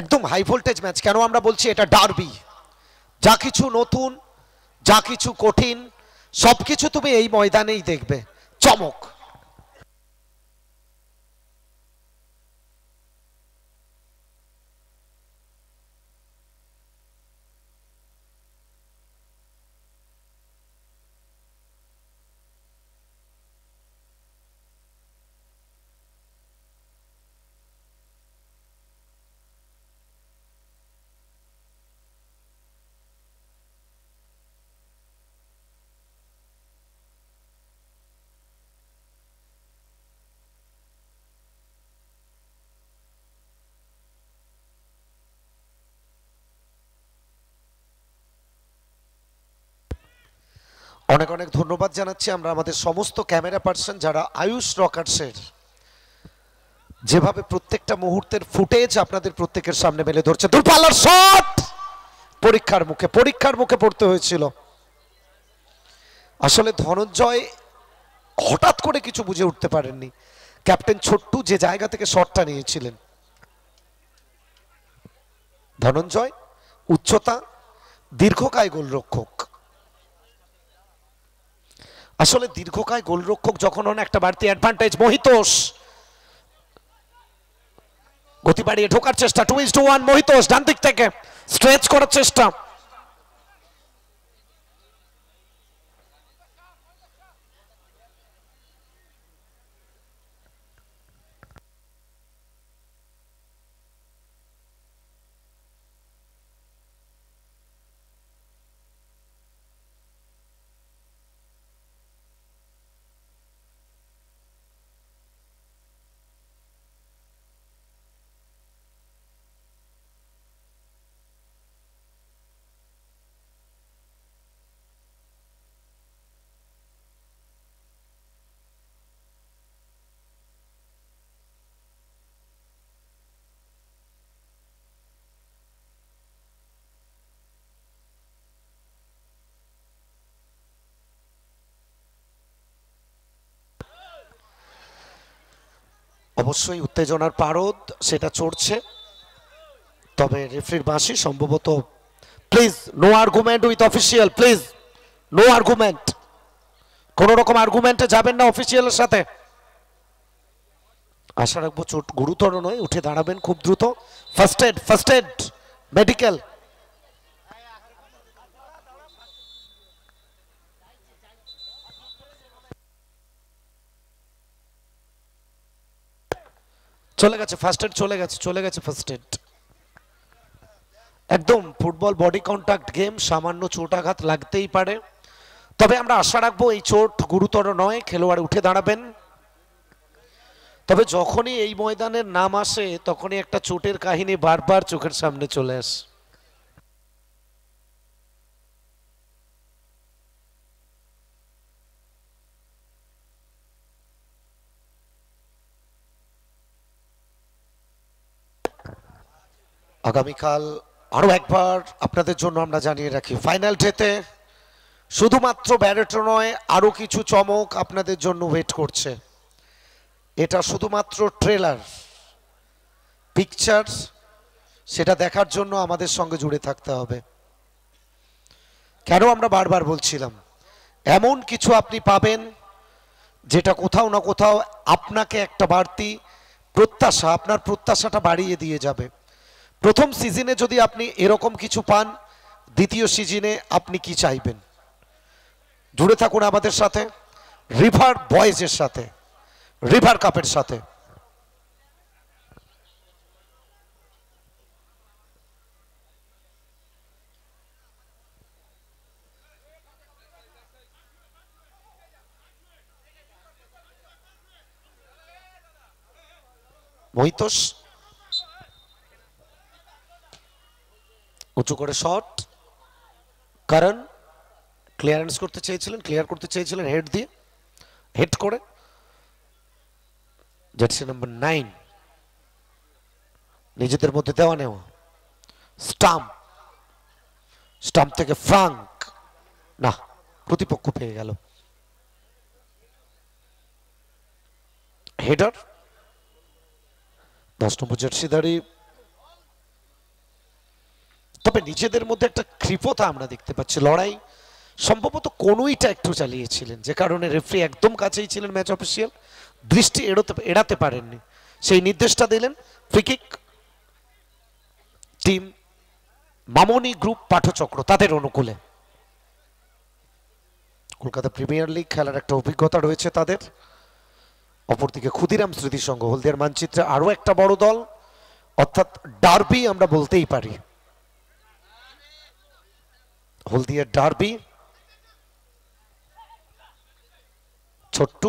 একদম হাই ভোল্টেজ ম্যাচ। কেন আমরা বলছি এটা ডার্বি? যা কিছু নতুন, যা কিছু কঠিন, সবকিছু তুমি এই ময়দানেই দেখবে। চমক। অনেক অনেক ধন্যবাদ জানাচ্ছি আমরা আমাদের সমস্ত ক্যামেরা পার্সন যারা আয়ুষ রকার্সের যেভাবে প্রত্যেকটা মুহূর্তের ফুটেজ আপনাদের প্রত্যেকের সামনে মেলে ধরছে। দূরপাল্লার শট, পরীক্ষার মুখে পড়তে হয়েছিল। আসলে ধনঞ্জয় হঠাৎ করে কিছু বুঝে উঠতে পারেননি। ক্যাপ্টেন ছোট্টু যে জায়গা থেকে শটটা নিয়েছিলেন, ধনঞ্জয় উচ্চতা, দীর্ঘকায় গোলরক্ষক। আসলে দীর্ঘকায় গোলরক্ষক যখন হন একটা বাড়তি অ্যাডভান্টেজ। মোহিতোষ গতি বাড়িয়ে ঢোকার চেষ্টা, 2-1 মোহিতোষ ডান দিক থেকে স্ট্রেচ করার চেষ্টা। অবশ্যই উত্তেজনার পারদ সেটা চড়ছে, তবে রেফারির বাঁশি সম্ভবত। Please no argument with official, please no argument. কোন রকম আর্গুমেন্টে যাবেন না অফিসিয়ালের সাথে। আশা রাখবো চোট গুরুতর নয়, উঠে দাঁড়াবেন খুব দ্রুত। First aid medical. চলে গেছে ফার্স্ট এড, চলে গেছে ফার্স্ট এড। একদম ফুটবল বডি কন্টাক্ট গেম, সামান্য চোটাঘাত লাগতেই পারে, তবে আমরা আশা রাখবো এই চোট গুরুতর নয়, খেলোয়াড় উঠে দাঁড়াবেন। তবে যখনই এই ময়দানের নাম আসে তখনই একটা চোটের কাহিনী বারবার চোখের সামনে চলে আসে। আগামীকাল আরো একবার আপনাদের জন্য আমরা জানিয়ে রাখি, ফাইনাল ডেতে শুধুমাত্র ব্যারেটো নয়, আরো কিছু চমক আপনাদের জন্য ওয়েট করছে। এটা শুধুমাত্র ট্রেলার পিকচার, সেটা দেখার জন্য আমাদের সঙ্গে জুড়ে থাকতে হবে। কেন আমরা বারবার বলছিলাম, এমন কিছু আপনি পাবেন যেটা কোথাও না কোথাও আপনাকে একটা বাড়তি প্রত্যাশা, আপনার প্রত্যাশাটা বাড়িয়ে দিয়ে যাবে। প্রথম সিজনে যদি আপনি এরকম কিছু পান, দ্বিতীয় সিজনে আপনি কি চাইবেন? জুড়ে থাকুন আমাদের সাথে, রিভার বয়েজের সাথে, রিভার কাপের সাথে। মহিতোষ উঁচু করে শট, কারণ ক্লিয়ারেন্স করতে চেয়েছিলেন, ক্লিয়ার করতে চেয়েছিলেন হেড দিয়ে, হেড করে। জার্সি নাম্বার 9 নিজেদের মধ্যে দেওয়া নেওয়া, স্টাম্প থেকে ফ্রাঙ্ক, না প্রতিপক্ষ পেয়ে গেল। Header 10 number জার্সিধারী। তবে নিজেদের মধ্যে একটা কৃপতা আমরা দেখতে পাচ্ছি, লড়াই সম্ভবত কোনোইটা একটু চালিয়েছিলেন, যে কারণে রেফারি একদম কাছেই ছিলেন, ম্যাচ অফিসিয়াল দৃষ্টি এড়াতে পারেননি, সেই নির্দেশটা দিলেন। ফ্রি কিক টিম মামনি গ্রুপ পাঠচক্র তাদের অনুকূলে। কলকাতা প্রিমিয়ার লিগ খেলার একটা অভিজ্ঞতা রয়েছে তাদের। অপরদিকে ক্ষুদিরাম স্মৃতি সংঘ হলদিয়ার মানচিত্রে আরো একটা বড় দল, অর্থাৎ ডার্বি আমরা বলতেই পারি, হলদিয়ার ডার্বি। ছোট্ট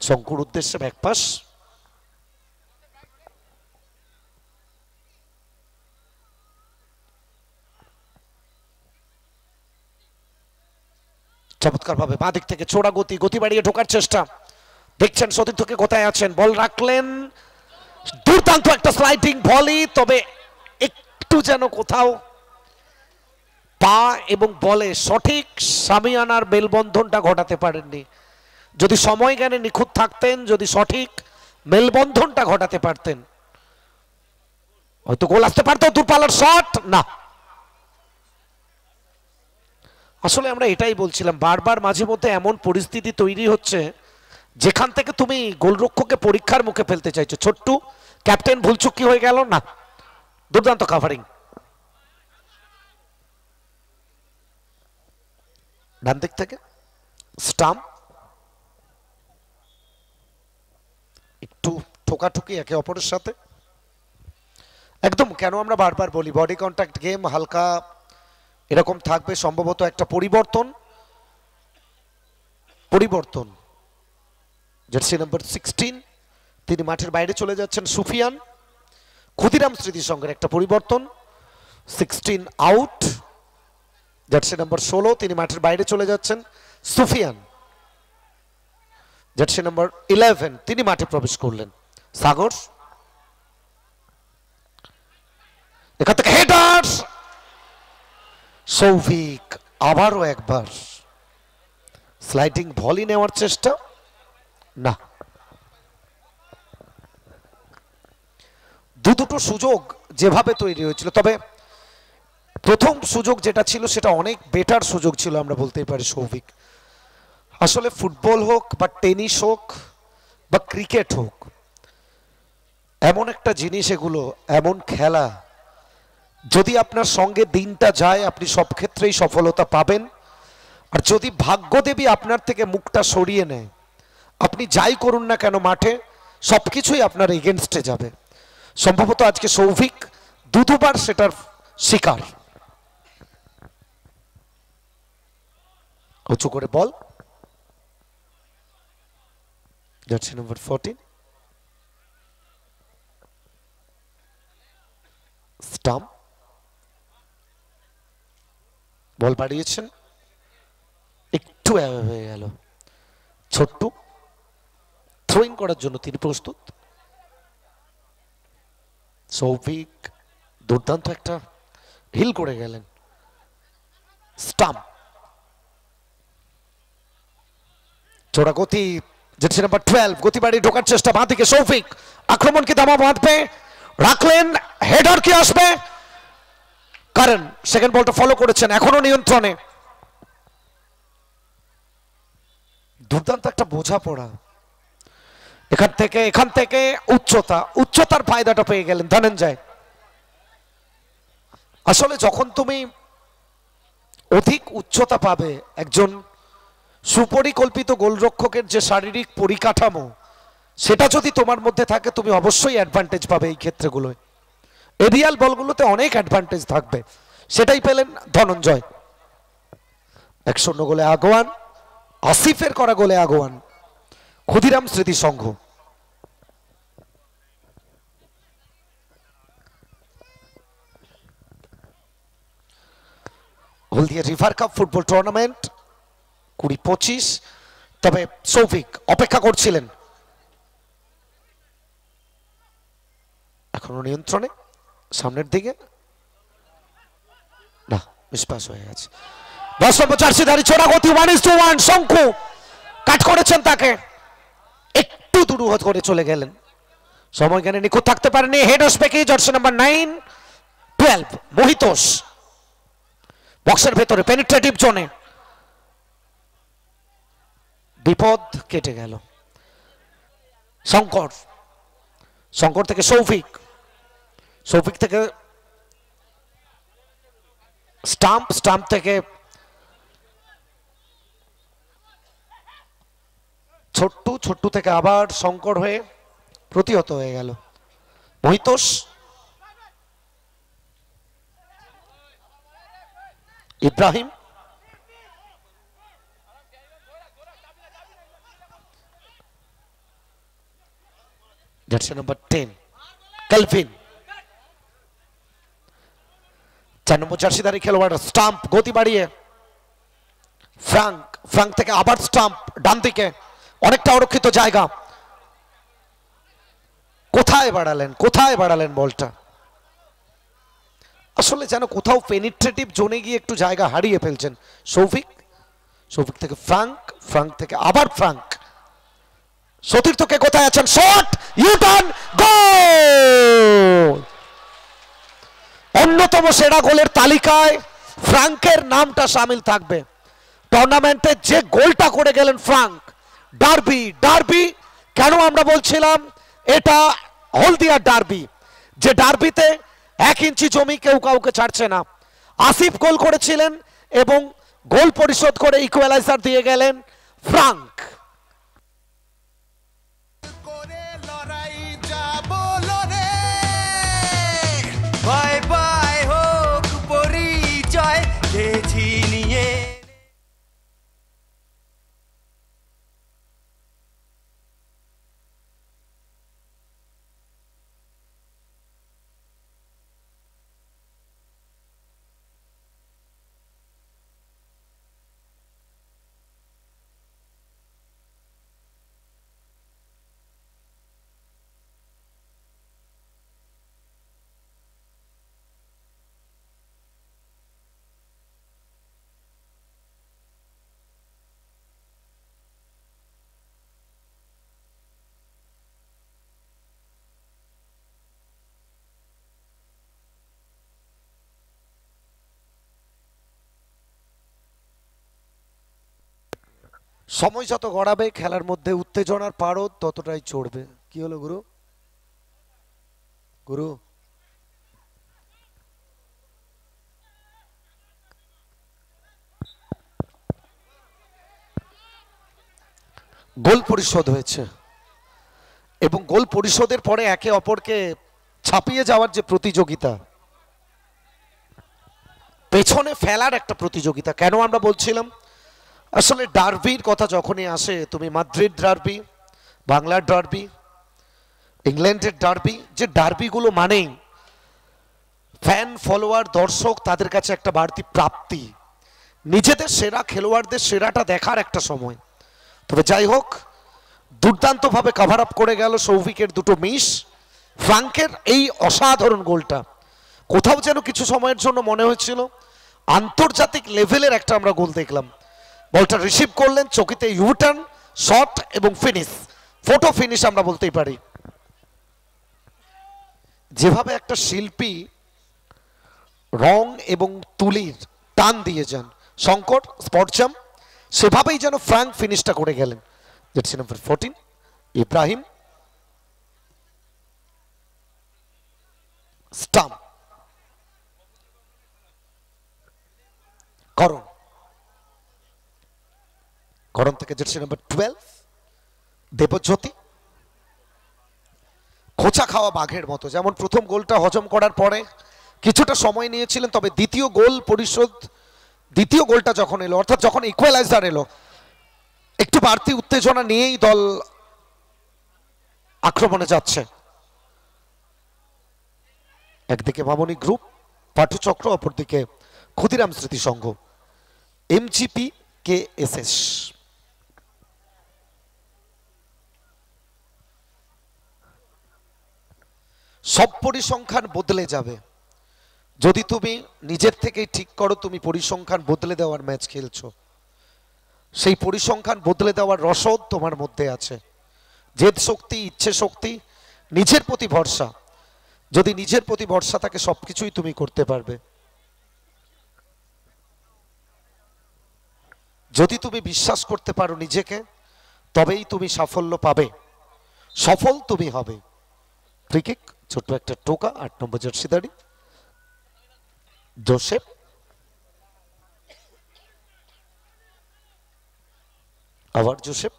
শঙ্কুর উদ্দেশ্যে ব্যাকপাস, চমৎকার ভাবে বাঁ দিক থেকে চোরা গতি বাড়িয়ে ঢোকার চেষ্টা, দেখছেন সতীর্থকে কোথায় আছেন, বল রাখলেন, দুর্দান্ত একটা স্লাইডিং ভলি, তবে একটু যেন কোথাও পা এবং বলে সঠিক সামিয়ানার মেলবন্ধনটা ঘটাতে পারেননি। যদি সময় জ্ঞানে নিখুঁত থাকতেন, যদি সঠিক মেলবন্ধনটা ঘটাতে পারতেন, হয়তো গোল আসতে পারতো। দূরপাল্লার শট না। আসলে আমরা এটাই বলছিলাম, বারবার মাঝে মধ্যে এমন পরিস্থিতি তৈরি হচ্ছে যেখান থেকে তুমি গোলরক্ষককে পরীক্ষার মুখে ফেলতে চাইছো। ছোট্টু ক্যাপ্টেন ভুলচুকি হয়ে গেল না, দুর্দান্ত কাভারিং। ডান দিক থেকে স্টাম্প, একটু ঠোকাঠুকি একে অপরের সাথে, একদম কেন আমরা বারবার বলি বডি কন্ট্যাক্ট গেম হালকা এরকম থাকবে। সম্ভবত একটা পরিবর্তন জার্সি নাম্বার 16 তিনি মাঠের বাইরে চলে যাচ্ছেন সুফিয়ান। ক্ষুদিরাম স্মৃতি সংঘের একটা পরিবর্তন, 16 আউট, জার্সি নাম্বার 16 তিনি মাঠের বাইরে চলে যাচ্ছেন সুফিয়ান। জার্সি নাম্বার 11 তিনি মাঠে প্রবেশ করলেন সাগর। এখান থেকে হেডার, সৌভিক আবারও একবার স্লাইডিং ভলি নেওয়ার চেষ্টা, না। দুটো সুযোগ যেভাবে তৈরি হয়েছিল, তবে প্রথম সুযোগ যেটা ছিল সেটা অনেক বেটার সুযোগ ছিল আমরা বলতেই পারি। সৌভিক আসলে ফুটবল হোক বা টেনিস হোক বা ক্রিকেট হোক, এমন একটা জিনিস, এগুলো এমন খেলা, যদি আপনার সঙ্গে দিনটা যায় আপনি সব ক্ষেত্রেই সফলতা পাবেন। আর যদি ভাগ্যদেবী আপনার থেকে মুখটা সরিয়ে নেয়, আপনি যাই করুন না কেন মাঠে, সবকিছুই আপনার এগেনস্টে যাবে। সম্ভবত আজকে সৌভিক দুবার সেটার শিকার। উঁচু করে বল, জার্সি নম্বর 14 স্টাম্প, বল বাড়িয়েছেন, একটু হয়ে গেল। ছোট্ট থ্রোইং করার জন্য তিনি প্রস্তুত। সৌভিক দুর্দান্ত একটা হিল করে গেলেন। স্টাম্প, চোরা গতি, জার্সি নাম্বার 12 গতি বাড়িয়ে ঢোকার চেষ্টা বাঁ দিকে সৌভিক, আক্রমণ কি দামা বাঁধবে, রাখলেন, হেডার কি আসবে, কারণ সেকেন্ড বলটা ফলো করেছেন, এখনো নিয়ন্ত্রণে। দুর্দান্ত একটা বোঝাপড়া, এখান থেকে উচ্চতার ফায়দাটা পেয়ে গেলেন ধনঞ্জয়। আসলে যখন তুমি অধিক উচ্চতা পাবে, একজন সুপরিকল্পিত গোলরক্ষকের যে শারীরিক পরিকাঠামো, সেটা যদি তোমার মধ্যে থাকে, তুমি অবশ্যই অ্যাডভান্টেজ পাবে এই ক্ষেত্রগুলোয়। এরিয়াল বলগুলোতে অনেক অ্যাডভান্টেজ থাকবে, সেটাই পেলেন ধনঞ্জয়। 1-0 গোলে আগুয়ান, আসিফের করা গোলে আগুয়ান ক্ষুদিরাম স্মৃতি সংঘ। হলদিয়া রিভার কাপ ফুটবল টুর্নামেন্ট 20-25। তবে সৌভিক অপেক্ষা করছিলেন, এখনো নিয়ন্ত্রণে, সামনের দিকে না, মিসপাস হয়ে গেছে। 10 নম্বর জার্সিধারী চোরা গতি 1:1 শঙ্কু কাট করেছেন তাকে, একটু দুরূহ করে চলে গেলেন, সময় জ্ঞানে নিখুঁত থাকতে পারেনি। হেড আসবে কি, জার্সি নাম্বার 9-12 মহিতোষ, বক্সের ভেতরে পেনিট্রেটিভ জোনে, বিপদ কেটে গেল। শঙ্কর থেকে সৌভিক থেকে স্টাম্প থেকে ছোট্টু থেকে আবার শঙ্কর হয়ে প্রতিহত হয়ে গেল। Mohitosh, Ibrahim, jersey number 10 Calvin, 4 number জার্সিধারী খেলোয়াড় স্টাম্প গতি বাড়িয়ে, ফ্রাঙ্ক থেকে আবার স্টাম্প ডান দিকে, অনেকটা অরক্ষিত জায়গা, কোথায় বাড়ালেন বলটা, আসলে যেন কোথাও পেনিট্রেটিভ জোনে গিয়ে একটু জায়গা হারিয়ে ফেলছেন সৌভিক থেকে ফ্রাঙ্ক থেকে আবার ফ্রাঙ্ক, সতীর্থকে কোথায় আছেন, শট, ইউটার্ন, গোল। অন্যতম সেরা গোলের তালিকায় ফ্রাঙ্কের নামটা সামিল থাকবে। টুর্নামেন্টে যে গোলটা করে গেলেন ফ্রাঙ্ক, ডার্বি কেন আমরা বলছিলাম এটা হলদিয়ার ডার্বি, যে ডার্বিতে 1 ইঞ্চি জমি কেউ কাউকে ছাড়ছে না। আসিফ গোল করেছিলেন এবং গোল পরিশোধ করে ইকুয়ালাইজার দিয়ে গেলেন ফ্রাঙ্ক। বাই বাই হোক পরিচয় গেছি নিয়ে। সময় যত গড়াবে খেলার মধ্যে উত্তেজনার পারদ ততটাই চড়বে। কি হলো গুরু? গুরু গোল পরিশোধ হয়েছে এবং গোল পরিশোধের পরে একে অপরকে ছাপিয়ে যাওয়ার যে প্রতিযোগিতা, পেছনে ফেলার একটা প্রতিযোগিতা। কেন আমরা বলছিলাম আসলে ডার্বির কথা যখনই আসে, তুমি মাদ্রিদ ডার্বি, বাংলার ডার্বি, ইংল্যান্ডের ডার্বি, যে ডার্বিগুলো মানেই ফ্যান ফলোয়ার দর্শক তাদের কাছে একটা বাড়তি প্রাপ্তি, নিজেদের সেরা খেলোয়াড়দের সেরাটা দেখার একটা সময়। তবে যাই হোক, দুর্দান্তভাবে কভার আপ করে গেল সৌভিকের দুটো মিস, ফ্রাঙ্কের এই অসাধারণ গোলটা। কোথাও যেন কিছু সময়ের জন্য মনে হয়েছিল আন্তর্জাতিক লেভেলের একটা আমরা গোল দেখলাম। বলটা রিসিভ করলেন, চকিতে ইউটার্ন, শট এবং ফিনিশ, ফটো ফিনিশ আমরা বলতেই পারি। যেভাবে একটা শিল্পী রং এবং তুলির টান দিয়ে যান শঙ্কর স্পট জাম্প, সেভাবেই যেন ফ্রাঙ্ক ফিনিশটা করে গেলেন। জার্সি নাম্বার 14 ইব্রাহিম স্টাম্প, করণ, করণ থেকে জার্সি নাম্বার 12 দেবজ্যোতি। খোঁচা খাওয়া বাঘের মতো, যেমন প্রথম গোলটা হজম করার পরে কিছুটা সময় নিয়েছিলেন, তবে দ্বিতীয় গোল পরিশোধ, দ্বিতীয় গোলটা যখন এলো, অর্থাৎ যখন ইকুয়ালাইজার এলো, একটু বাড়তি উত্তেজনা নিয়েই দল আক্রমণে যাচ্ছে। একদিকে মামনি গ্রুপ পাঠচক্র, অপরদিকে ক্ষুদিরাম স্মৃতি সংঘ, এমজিপি কেএসএস। সব পরিসংখ্যান বদলে যাবে যদি তুমি নিজের থেকেই ঠিক করো তুমি পরিসংখ্যান বদলে দেওয়ার ম্যাচ খেলছো। সেই পরিসংখ্যান বদলে দেওয়ার রসদ তোমার মধ্যে আছে, জেদ শক্তি, ইচ্ছে শক্তি, নিজের প্রতি ভরসা। যদি নিজের প্রতি ভরসা থাকে সবকিছুই তুমি করতে পারবে। যদি তুমি বিশ্বাস করতে পারো নিজেকে, তবেই তুমি সাফল্য পাবে, সফল তুমি হবে। ফ্রি কিক, ছোট্ট একটা টোকা, 8 নম্বর জার্সিদারি জোসেফ। আবার জোসেফ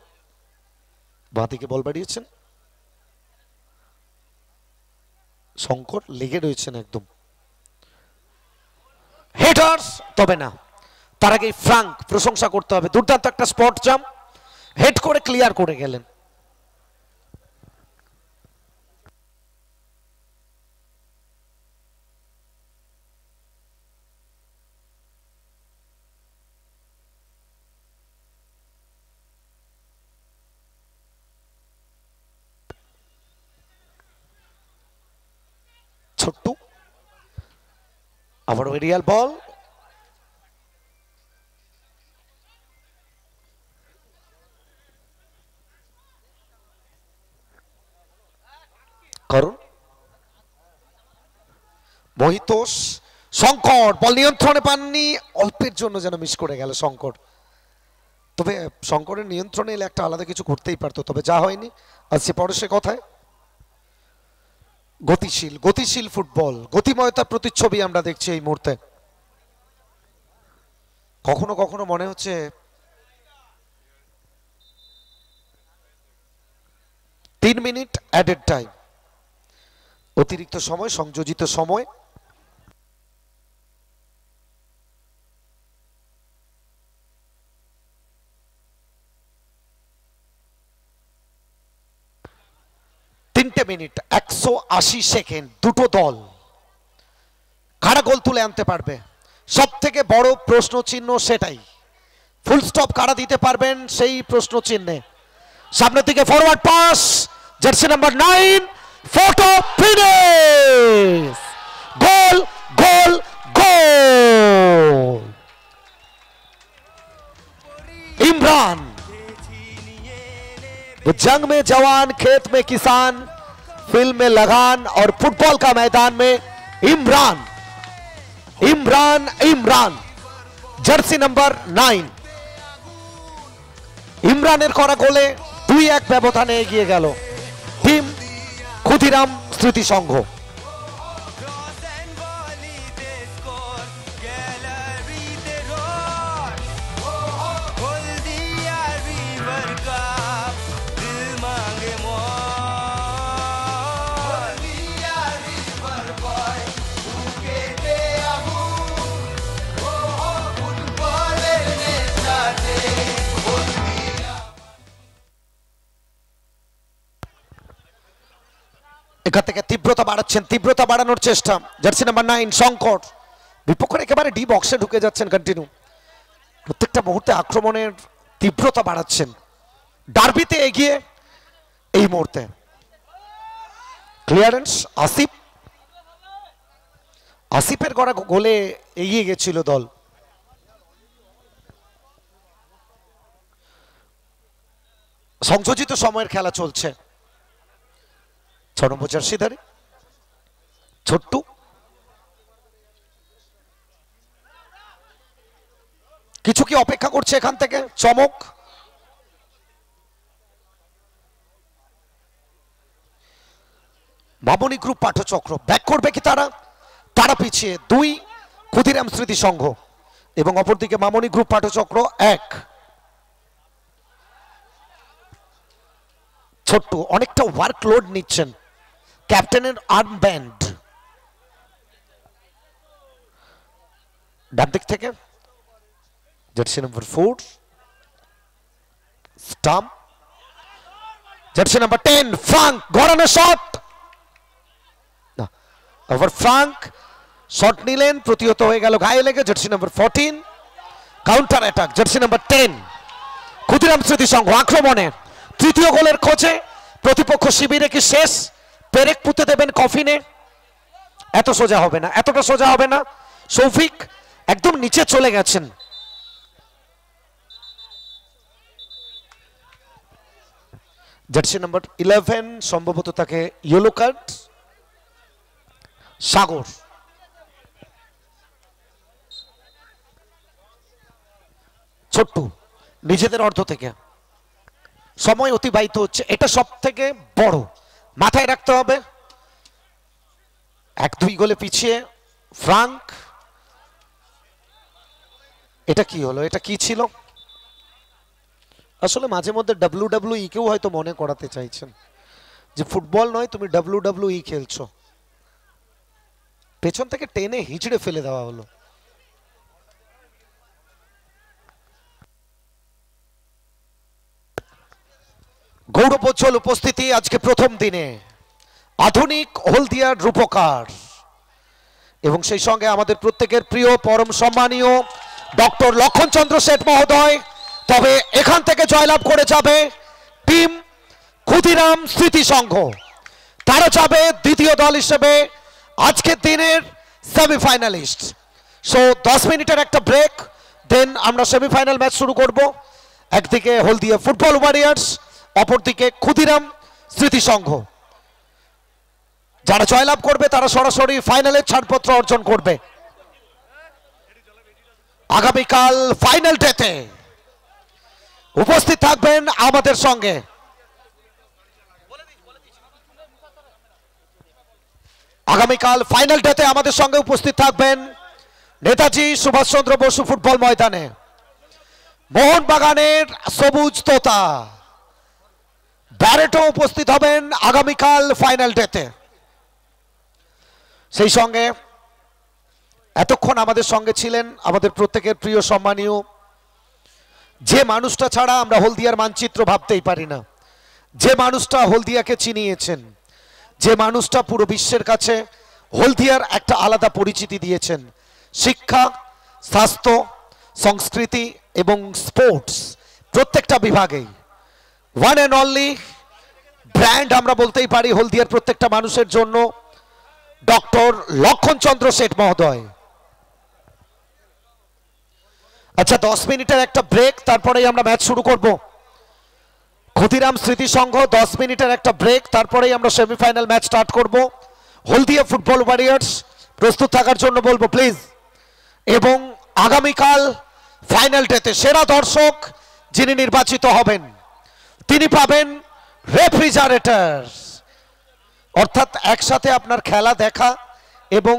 বাঁদিকে বল বাড়িয়েছেন, শঙ্কর লেগে রয়েছেন একদম, হেডার্স তবে না। তার আগে ফ্রাঙ্ক প্রশংসা করতে হবে, দুর্দান্ত একটা স্পট জাম্প, হেড করে ক্লিয়ার করে গেলেন। ছোট্ট আবার এরিয়াল বল, করুন মহিতোষ, শঙ্কর বল নিয়ন্ত্রণে পাননি, অল্পের জন্য যেন মিস করে গেল শঙ্কর। তবে শঙ্করের নিয়ন্ত্রণে এলে একটা আলাদা কিছু করতেই পারতো, তবে যা হয়নি। আসছে পরে সে কথায়, গতিশীল গতিশীল ফুটবল, গতিময়তার প্রতিচ্ছবি আমরা দেখছি এই মুহূর্তে। কখনো কখনো মনে হচ্ছে 3 মিনিট অ্যাডেড টাইম, অতিরিক্ত সময়, সংযোজিত সময়। মিনিট 180 সেকেন্ড, দুটো দল কারা গোল তুলে আনতে পারবে? সব থেকে বড় প্রশ্ন চিহ্ন সেটাই, ফুল স্টপ কারা দিতে পারবেন সেই প্রশ্ন চিহ্নে। সামনের দিকে forward pass, jersey number 9, photo finish, goal goal goal. Imran, जंग में जवान, खेत में किसान, फिल्म में लगान और फुटबॉल का मैदान में इमरान इमरान इमरान, जर्सी नंबर 9। ইমরানের করা গোলে 2-1 ব্যবধানে এগিয়ে গেল টিম ক্ষুদিরাম স্মৃতি সংঘ। এখান থেকে তীব্রতা বাড়াচ্ছেন, তীব্রতা বাড়ানোর চেষ্টা জার্সি নাম্বার 9 শঙ্কর। বিপক্ষের একেবারে ডি বক্সে ঢুকে যাচ্ছেন কন্টিনিউ, প্রত্যেকটা মুহূর্তে আক্রমণের তীব্রতা বাড়াচ্ছেন। ডার্বিতে এগিয়ে এই মুহূর্তে ক্লিয়ারেন্স আসিফ, আসিফের করা গোলে এগিয়ে গেছিল দল। সংযোজিত সময়ের খেলা চলছে। 6 নম্বর জার্সিধারী ছোট্টু, কিছু কি অপেক্ষা করছে এখান থেকে চমক? মামনি গ্রুপ পাঠচক্র ব্যাক করবে কি তারা? তারা পিছিয়ে 2 ক্ষুদিরাম স্মৃতি সংঘ এবং অপরদিকে মামনি গ্রুপ পাঠচক্র 1। ছোট্টু অনেকটা ওয়ার্কলোড নিচ্ছেন, ক্যাপ্টেনের আর্ম ব্যান্ড। ডান দিক থেকে জার্সি নাম্বার 4 স্টাম্প, জার্সি নাম্বার 10 ফ্রাঙ্ক গড়ানো শট, ওভার ফ্রাঙ্ক শট নিলেন, প্রতিহত হয়ে গেল গায়ে লেগে। Jersey number 14 counter attack, jersey number 10 Khudiram Smriti Sangha আক্রমণে। তৃতীয় গোলের খোঁজে প্রতিপক্ষ শিবিরে কি শেষ? পেরেক পুঁতে দেবেন কফিনে? এত সোজা হবে না, এতটা সোজা হবে না। শৌফিক একদম নিচে চলে গেছেন। জার্সি নাম্বার 11 সম্ভবত তাকে ইয়েলো কার্ড। সাগর ছোট্টু নিজেদের অর্ধ থেকে সময় অতিবাহিত হচ্ছে, এটা সব থেকে বড় মাথায় রাখতে হবে। 1-2 গোলে পিছিয়ে ফ্রাঙ্ক। এটা কি হলো? এটা কি ছিল? আসলে মাঝে মধ্যে WWE কেও হয়তো মনে করাতে চাইছেন যে ফুটবল নয়, তুমি WWE খেলছো। পেছন থেকে টেনে হিঁচড়ে ফেলে দেওয়া হলো। গৌরবোজ্জ্বল উপস্থিতি আজকে প্রথম দিনে আধুনিক হলদিয়ার রূপকার এবং সেই সঙ্গে আমাদের প্রত্যেকের প্রিয় পরম সম্মানীয় ডক্টর লক্ষণচন্দ্র শেঠ মহোদয়। তবে এখান থেকে জয়লাভ করে যাবে টিম ক্ষুদিরাম স্মৃতি সংঘ, তারা যাবে দ্বিতীয় দল হিসেবে আজকের দিনের সেমিফাইনালিস্ট। সো 10 মিনিটের একটা ব্রেক, দেন আমরা সেমিফাইনাল ম্যাচ শুরু করব। একদিকে হলদিয়া ফুটবল ওয়ারিয়ার্স, অপরদিকে ক্ষুদিরাম স্মৃতি সংঘ। যারা জয়লাভ করবে তারা সরাসরি ফাইনালের ছাড়পত্র অর্জন করবে। আগামীকাল ফাইনাল ডেতে উপস্থিত থাকবেন আমাদের সঙ্গে আগামীকাল ফাইনাল ডেতে আমাদের সঙ্গে উপস্থিত থাকবেন নেতাজি সুভাষচন্দ্র বসু ফুটবল ময়দানে মোহনবাগানের সবুজ তোতা ব্যারেটো উপস্থিত হবেন আগামীকাল ফাইনাল ডেতে। সেই সঙ্গে এতক্ষণ আমাদের সঙ্গে ছিলেন আমাদের প্রত্যেকের প্রিয় সম্মানীয়, যে মানুষটা ছাড়া আমরা হলদিয়ার মানচিত্র ভাবতেই পারি না, যে মানুষটা হলদিয়াকে চিনিয়েছেন, যে মানুষটা পুরো বিশ্বের কাছে হলদিয়ার একটা আলাদা পরিচিতি দিয়েছেন। শিক্ষা, স্বাস্থ্য, সংস্কৃতি এবং স্পোর্টস প্রত্যেকটা বিভাগেই ওয়ান অ্যান্ড অনলি ব্র্যান্ড আমরা বলতেই পারি হলদিয়ার প্রত্যেকটা মানুষের জন্য ডক্টর লক্ষণচন্দ্র শেঠ মহোদয়। আচ্ছা 10 মিনিটের একটা ব্রেক, তারপরেই আমরা ম্যাচ শুরু করব। ক্ষুদিরাম স্মৃতি সংঘ 10 মিনিটের একটা ব্রেক, তারপরেই আমরা সেমিফাইনাল ম্যাচ স্টার্ট করব। হলদিয়া ফুটবল ওয়ারিয়ার্স প্রস্তুত থাকার জন্য বলবো প্লিজ। এবং আগামীকাল ফাইনাল ডেতে সেরা দর্শক, যিনি নির্বাচিত হবেন তিনি পাবেন রেফ্রিজারেটর, অর্থাৎ একসাথে আপনার খেলা দেখা এবং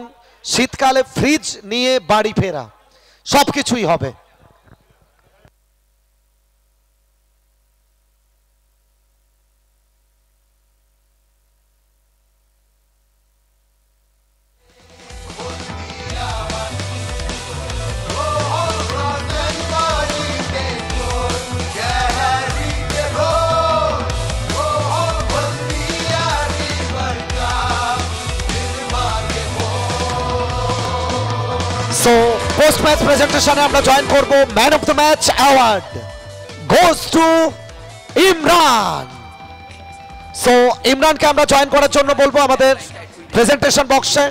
শীতকালে ফ্রিজ নিয়ে বাড়ি ফেরা সবকিছুই হবে। So post match presentation আমরা জয়েন করব। Man of the match award goes to Imran. So ইমরানকে আমরা জয়েন করার জন্য বলবো আমাদের প্রেজেন্টেশন বক্সে।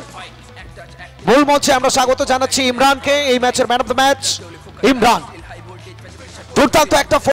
মূল মঞ্চে আমরা স্বাগত জানাচ্ছি ইমরানকে, এই ম্যাচের man of the match Imran. দুর্দান্ত একটা